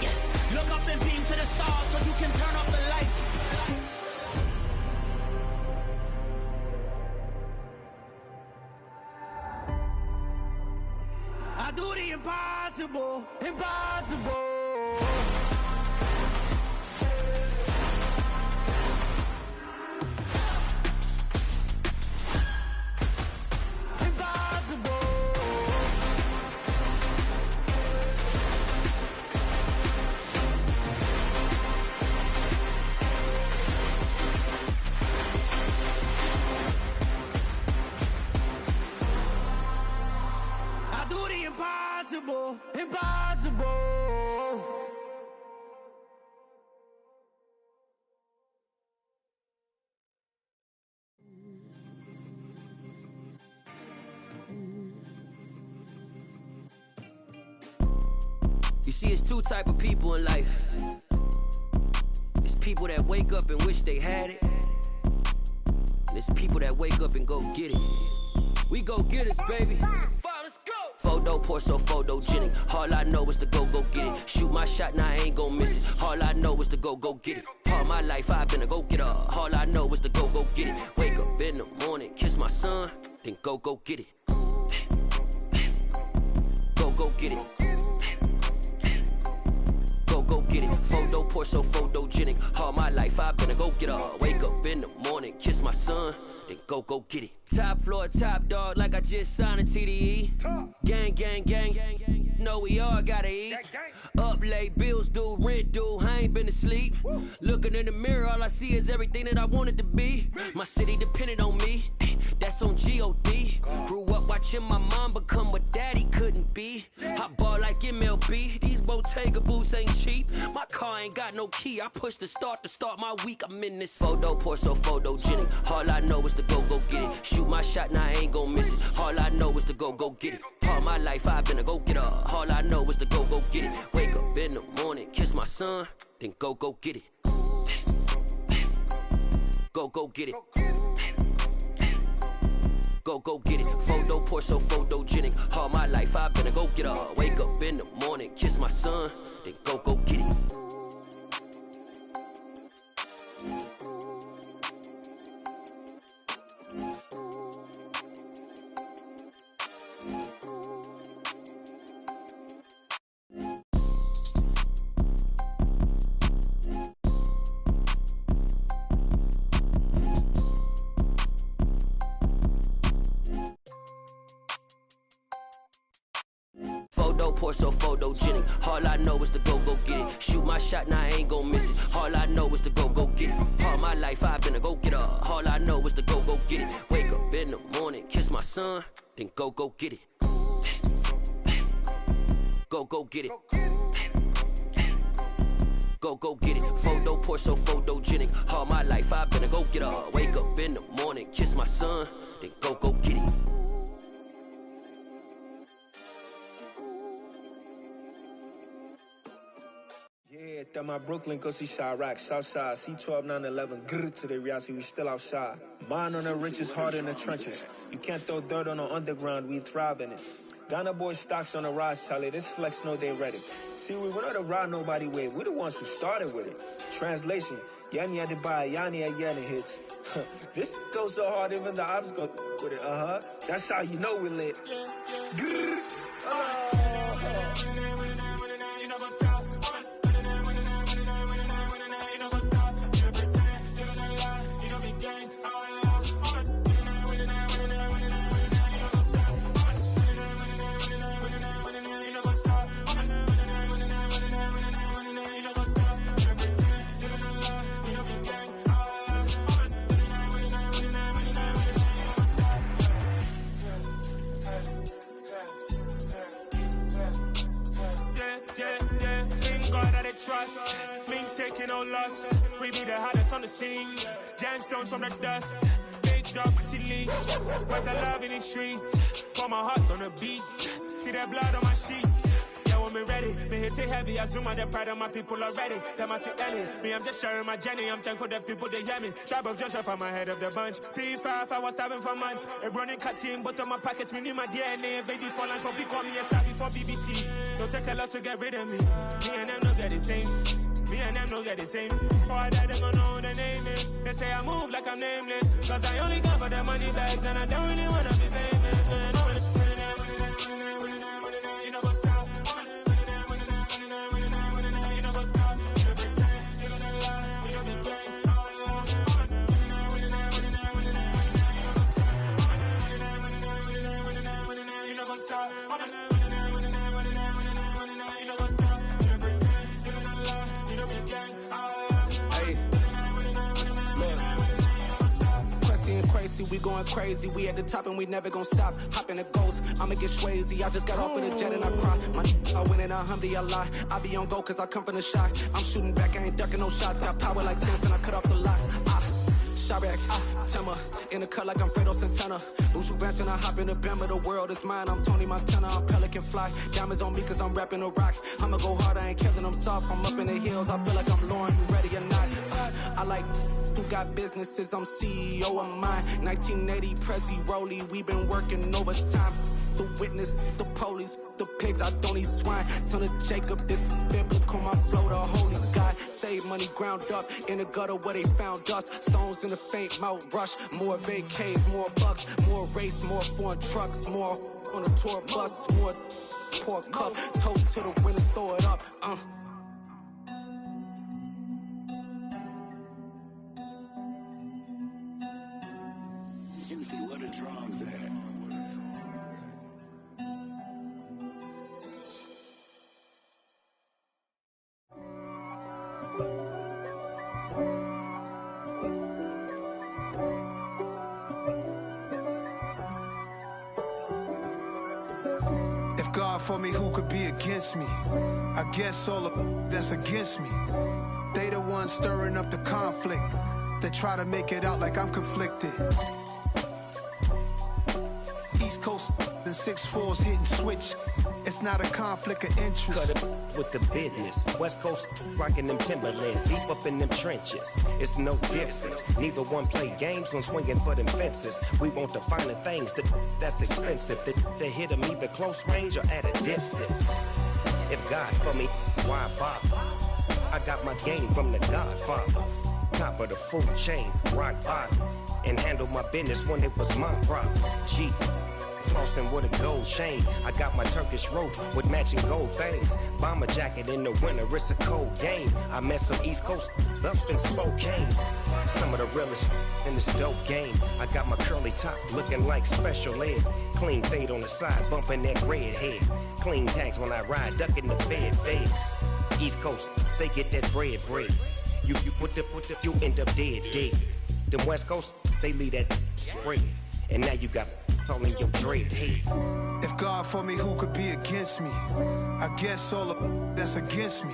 Yeah. Look up and beam to the stars so you can turn off the lights. the impossible, impossible. Impossible, impossible. You see, it's two type of people in life. It's people that wake up and wish they had it. And it's people that wake up and go get it. We go get it, baby. Photo pour so photogenic. All I know is to go get it. Shoot my shot, now I ain't gon' miss it. All I know is to go get it. All my life I've been a go-getter. All I know is to go get it. Wake up in the morning, kiss my son, then go get it. Go get it. Go get it. Photo pour so photogenic. All my life I've been a go-getter. Wake up in the morning, kiss my son, then go get it. Top floor, top dog, like I just signed a TDE. Gang, gang, gang, gang. Know we all gotta eat. Up late, bills due, rent due, I ain't been asleep. Looking in the mirror, all I see is everything that I wanted to be. My city depended on me, that's on G.O.D. Grew up watching my mom become what daddy couldn't be. I ball like MLB, these Bottega boots ain't cheap. My car ain't got no key, I push the start to start my week. I'm in this photo pour so photogenic. All I know is to go get it. Shoot my shot, now I ain't gon' miss it. All I know is to go get it. All my life I've been a go-getter. All I know is to go get it. Wake up in the morning, kiss my son, then go get it. Go get it. Go get it. Photo pour so photogenic. All my life I've been a go-getter. Wake up in the morning, kiss my son, then go get it. Photo pour so photogenic. All I know is to go get it. Shoot my shot, now I ain't gon' miss it. All I know is to go get it. All my life I've been a go-getter. All I know is to go get it. Wake up in the morning, kiss my son, then go get it. Go get it. Go get it. Photo pour so photogenic. All my life I've been a go-getter. Wake up in the morning, kiss my son, then go get it. Yeah, that my Brooklyn, go see Chirac, Southside, C12, 911, grrr to the reality, we still outside. Mine on the riches, hard in the trenches. You can't throw dirt on the underground, we thrive in it. Ghana boys stocks on the rise, Charlie, this flex know they ready. See, we were not to ride nobody with, we the ones who started with it. Translation, Yanni had to buy, Yanni had Yanni hits. This goes so hard, even the ops go with it, That's how you know we lit. Grrr, trust, me taking no loss. We be the hottest on the scene. Gemstones from the dust. Big dog, pretty leash. Where's the love in the streets? Pour my heart on the beat. See that blood on my sheets. Yeah, when me ready, me hit it heavy. I zoom out the pride of my people already. Them I see Ellie. Me, I'm just sharing my journey. I'm thankful that people they hear me. Tribe of Joseph, I'm ahead of the bunch. P5, I was starving for months. A running cut team, but on my pockets, me need my DNA. Baby for lunch, but we call me a star before BBC. Don't take a lot to get rid of me. Me and them don't get the same. Me and them don't get the same. Boy, that they gon' know who the name is. They say I move like I'm nameless. Cause I only come for the money bags and I don't really wanna be famous. You know what's Tracy, we going crazy. We at the top and we never gonna stop. Hop in a ghost, I'ma get Swayze. I just got off with a jet and I cry. I win in a Humvee, I lie. I be on go cause I come from the shot. I'm shooting back, I ain't ducking no shots. Got power like Samson, I cut off the locks. Chirac, Timmer, in the cut like I'm Fredo Santana. Buju Banton, I hop in the Bama, the world is mine. I'm Tony Montana, I'm Pelican Fly. Diamonds on me cause I'm rapping a rock. I'ma go hard, I ain't killing them soft. I'm up in the hills, I feel like I'm Lauren, you ready or not? I like who got businesses, I'm CEO of mine. 1980 Prezi Rolly, we been working overtime. The witness, the police, the pigs, I don't eat swine. Son of Jacob, this biblical, my flow, the holy God. Save money ground up in the gutter where they found us. Stones in the faint mouth rush. More vacays, more bucks, more race, more foreign trucks, more on a tour bus, more pour cup. Toast to the winners, throw it up. Juicy, where the drums at? If God for me, who could be against me? I guess all of that's against me. They the ones stirring up the conflict. They try to make it out like I'm conflicted. East Coast and 6'4's hitting switch. It's not a conflict of interest. Cut it with the business. West Coast rocking them Timberlands, deep up in them trenches. It's no difference. Neither one play games when swinging for them fences. We want the finer things that's expensive. They hit them either close range or at a distance. If God for me, why bother? I got my game from the Godfather. Top of the food chain, rock bottom. And handle my business when it was my problem. G. Flossing with a gold chain. I got my Turkish rope with matching gold things. Bomber jacket in the winter, it's a cold game. I met some East Coast up in Spokane. Some of the realest in this dope game. I got my curly top looking like special ed. Clean fade on the side, bumping that red head. Clean tags when I ride, ducking the feds. East Coast, they get that bread. You you end up dead. Them West Coast, they leave that spread. And now you got calling your dread head. If God for me, who could be against me? I guess all of that's against me.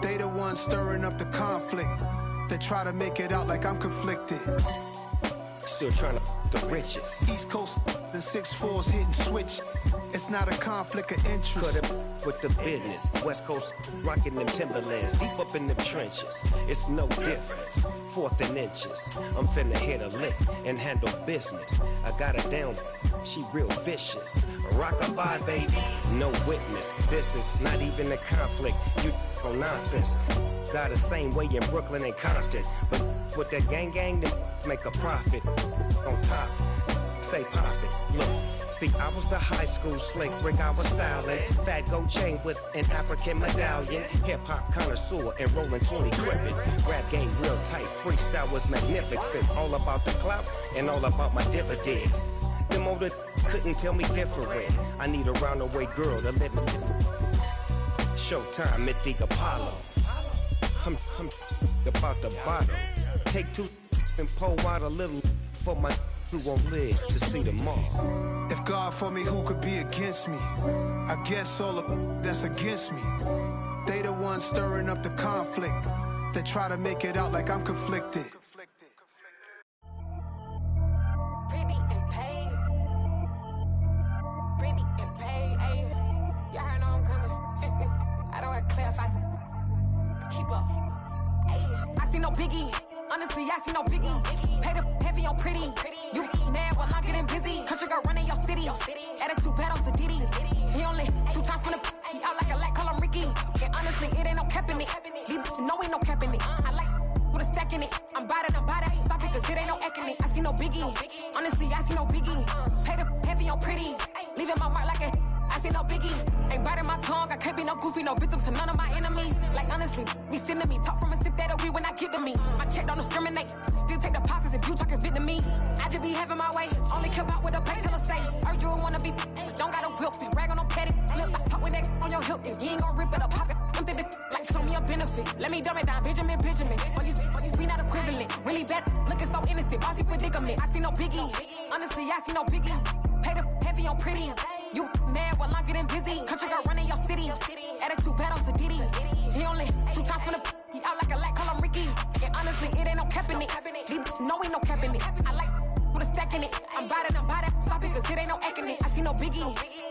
They the ones stirring up the conflict. They try to make it out like I'm conflicted. Still trying to the riches. East Coast and 6'4's hitting switch. It's not a conflict of interest. Cut it with the business. West Coast rocking them Timberlands, deep up in them trenches. It's no difference. 4th and inches. I'm finna hit a lick and handle business. I got her down, she real vicious. Rock-a-bye, baby, no witness. This is not even a conflict. You on nonsense. Got the same way in Brooklyn and Compton. But with that gang, then make a profit. On top, stay poppin'. Look. See, I was the high school slick Rick, I was styling. Fat gold chain with an African medallion. Hip-hop connoisseur and rolling 20 gripping. Rap game real tight, freestyle was magnificent. All about the clout and all about my dividends. Them older couldn't tell me different. I need a roundaway girl to live in. Showtime at the Apollo. I'm about the bottle. Take 2 and pour out a little for my who won't live to see tomorrow. If God for me, who could be against me? I guess all of that's against me. They the ones stirring up the conflict. They try to make it out like I'm conflicted. Pretty and paid. Pretty and paid, ayy. Y'all heard know I'm coming. I don't want to clarify. Keep up. Ayy. I see no biggie. Honestly, I see no biggie. Pay the heavy on pretty. You mad while I'm getting busy. Country girl running your city. Attitude bad on Sadiddy. He only 2 times from the he out like a light, call him Ricky. And honestly, it ain't no cap in it. Leave no ain't no cap in it. I like with a stack in it. I'm body. Stop it, cause it ain't no acting it. I see no biggie. Honestly, I see no biggie. Pay the heavy on pretty. Leaving my mark like a I see no biggie. Ain't biting my tongue. I can't be no goofy, no victim to none of my enemies. Like honestly, be sending me talk from a stick that'll be when I get to me. My check don't discriminate. Still take deposits if you talking Vietnamese. I just be having my way. Only come out with a pay till I say. Heard you wanna be, don't gotta whip it. Rag on no petty lips. I talk with that on your hip. If you ain't gon' rip it up, pop it. I'm thinking like show me a benefit. Let me dumb it down, Benjamin. When you we not equivalent. Really bad, looking so innocent. Bossy predicament. I see no biggie. Honestly, I see no biggie. Pay the heavy on pretty. You mad while I'm getting busy. Country girl running your city. Attitude bad on Diddy. He only 2 times from the he out like a light, call him Ricky. And honestly, it ain't no cap in it. No, ain't no cap in it. I like with a stack in it. I'm by that. Stop it, cause it ain't no acting it. I see no biggie.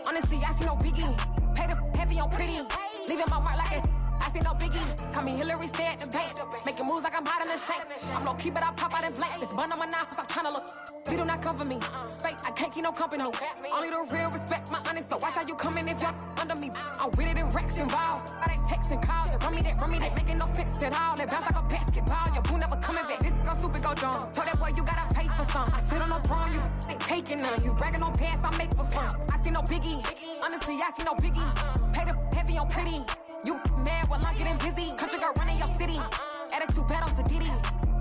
Honestly, I see no biggie. Pay the heavy on pretty. Leaving my mark like it. I see no biggie. Call me Hillary, stay at the bank. Making moves like I'm hot in the shank. I'm low key, but I pop out in blank. This bun on my knife, stop trying to look. We do not come for me. Fake, I can't keep no company. Only the real respect my honest. So watch how you coming if y'all under me. I'm with it and Rex involved. But they texting calls and run me that making no sense at all. They bounce like a basketball. Your boo never coming back. This go stupid, go dumb. Told that boy you gotta pay for some. I sit on the throne, you they taking none. You bragging on past, I make for fun. I see no biggie. Honestly, I see no biggie. Pay the heavy on pretty. You mad while I'm getting busy. Country girl running your city. Attitude bad on Diddy.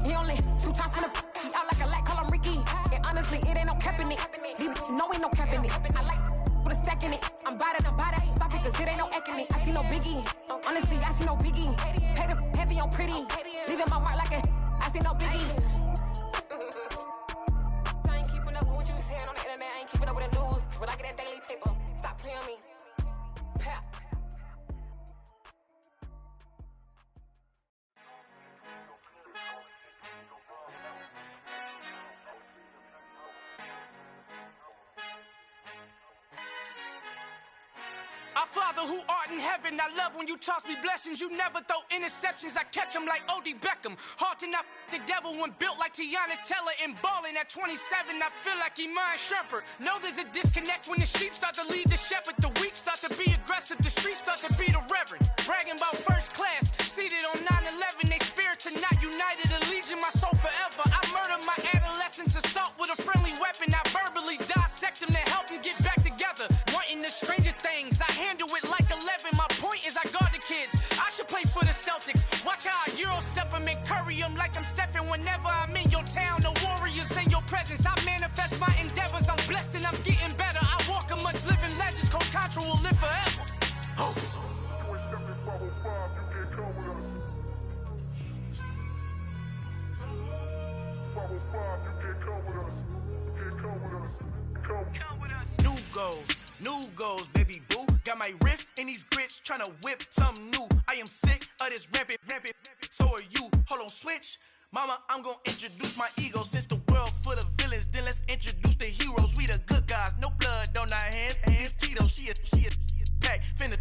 He only 2 times from the he out like a light, call him Ricky. And honestly, it ain't no cap in it. No, ain't no cap in it. I like with a stack in it. I'm by that. Stop it, cause it ain't no acting it. I see no biggie. Honestly, I see no biggie. Pay the heavy on pretty. Leaving my mark like a I see no biggie. I ain't keeping up with what you saying on the internet. I ain't keeping up with the news. But I get that daily paper. Stop playing me. Pap. Our Father who art in heaven, I love when you toss me blessings. You never throw interceptions, I catch them like O.D. Beckham. Hard to knock the devil when built like Tiana Teller and balling at 27, I feel like Iman Shumpert. Know there's a disconnect when the sheep start to lead the shepherd. The weak start to be aggressive, the streets start to be the reverend. Bragging about first class, seated on 9/11. They spirits are not united, allegiance my soul forever. I murder my adolescence, assault with a friendly weapon. I verbally dissect them to help them get back together. Wanting the stranger things, I handle it like 11. My point is I guard the kids. I should play for the Celtics. Watch how I Euro step them and curry them like I'm Stephen. Whenever I'm in your town, the Warriors in your presence. I manifest my endeavors. I'm blessed and I'm getting better. I walk amongst living legends. Coach Contra will live forever. Oh. New goals, baby boo. Got my wrist in these grits, tryna whip something new. I am sick of this rampant. So are you. Hold on, switch. Mama, I'm gonna introduce my ego. Since the world full of villains, then let's introduce the heroes. We the good guys, no blood on our hands. This Tito, she a pack. Finna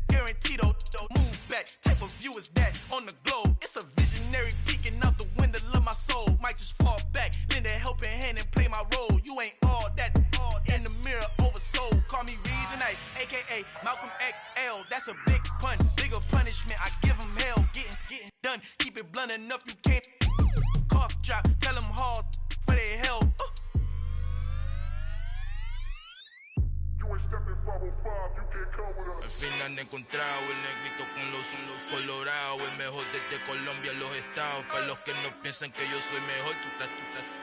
guaranteed move back. Type of view is that on the globe? It's a visionary peeking out the window of my soul. Might just fall back, lend a helping hand and play my role. You ain't all that in the mirror oversold. Call me Reasonite, aka Malcolm XL. That's a big pun, bigger punishment. I give him hell, getting done. Keep it blunt enough, you can't cough drop. Tell them hard for their health. Al fin han encontrado el negrito con los colorados, el mejor desde Colombia, los estados. Para los que no piensan que yo soy mejor,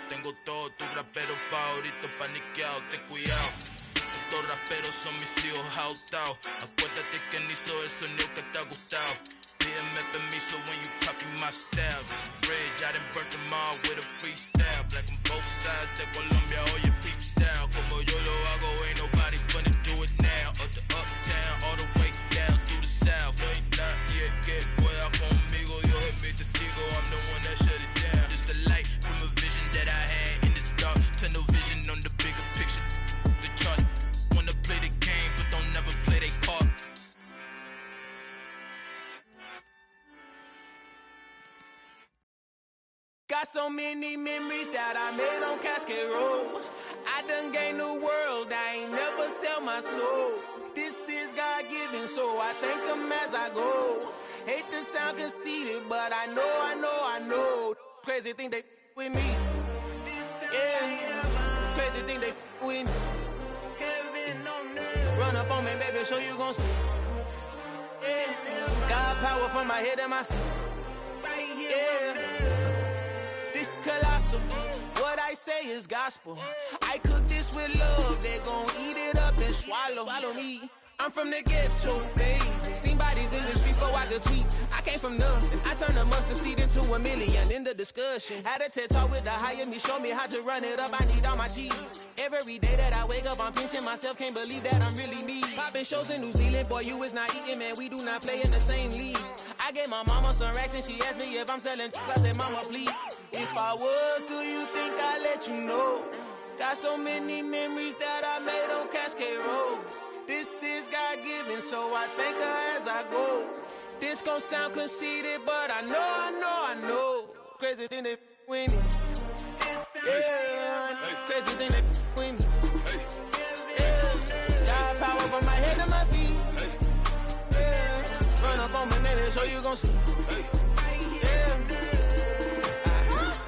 tengo todo, tus raperos favoritos paniqueados, ten cuidado. Estos raperos son mis hijos adoptados. Acuérdate que ni hizo el sonido que te ha gustado. Pídeme permiso when you copy my style. This bridge, I done burnt them all with a freestyle. Black on both sides de Colombia, oye peep style. Como yo lo hago, ain't nobody finna do it now. Up to uptown, all the way down through the south. No hay nadie que pueda conmigo. Dios es mi testigo, I'm the one that shut it down. Just a light from a vision that I had in the dark. Tunnel vision on the bigger picture. The charts wanna play the game, but don't never play their part. Got so many memories that I made on Cascade Road. I done gained the world, I ain't never sell my soul. This is God-given, so I thank him as I go. Hate to sound conceited, but I know. Crazy thing they with me. Yeah, crazy thing they with me. Run up on me, baby, show you gon' see. Yeah, God power from my head and my feet. Yeah. Colossal. What I say is gospel. I cook this with love. They gon' eat it up and swallow me. I'm from the ghetto, babe. Seen bodies in the streets so I could a tweet. I came from nothing. I turned a mustard seed into $1 million in the discussion. Had a TED talk with the hire me, show me how to run it up. I need all my cheese. Every day that I wake up, I'm pinching myself. Can't believe that I'm really me. Popping shows in New Zealand, boy, you is not eating, man. We do not play in the same league. I gave my mama some racks and she asked me if I'm selling. I said, mama, please. If I was, do you think I'd let you know? Got so many memories that I made on Cascade Road. This is God-given, so I thank her as I go. This gon' sound conceited, but I know. Crazy thing they with me. Yeah, crazy thing they with me. Yeah, got power from my head to my feet. Yeah, run up on me, maybe, so you gon' see.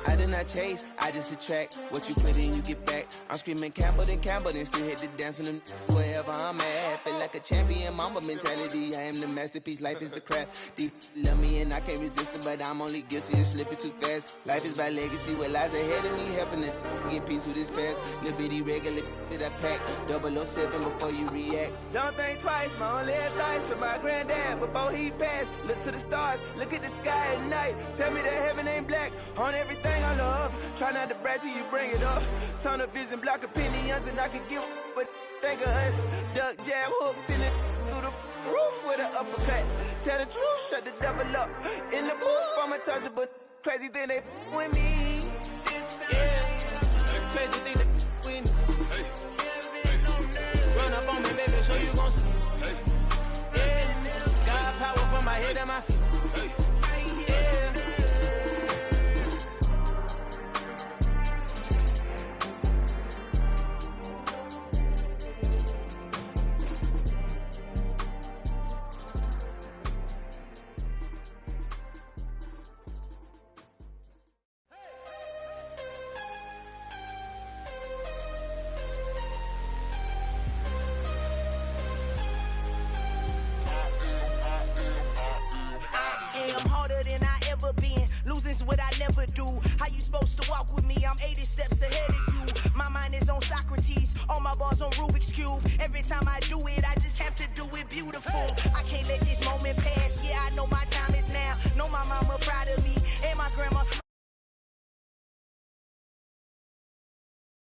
I did not chase, I just attract. What you put in, you get back. I'm screaming Campbell, then still hit the dance and wherever I'm at. Feel like a champion, mamba mentality. I am the masterpiece, life is the craft. Deep love me and I can't resist it, but I'm only guilty of slipping too fast. Life is my legacy, what lies ahead of me, helping to get peace with this past. Little bitty regular that I pack, 007 before you react. Don't think twice, my only advice for my granddad before he passed. Look to the stars, look at the sky at night. Tell me that heaven ain't black on everything I love. Try not to brag till you bring it up. Tunnel vision, block opinions, and I could give but think of us. Duck, jab, hooks in it through the roof with an uppercut. Tell the truth, shut the devil up. In the booth, I'm untouchable. Crazy thing they with me. Yeah, crazy thing they with me. Run up on me, baby, so you gon' see. Yeah, got power from my head and my feet. What I never do. How you supposed to walk with me? I'm 80 steps ahead of you. My mind is on Socrates, all my bars on Rubik's Cube. Every time I do it, I just have to do it beautiful. I can't let this moment pass.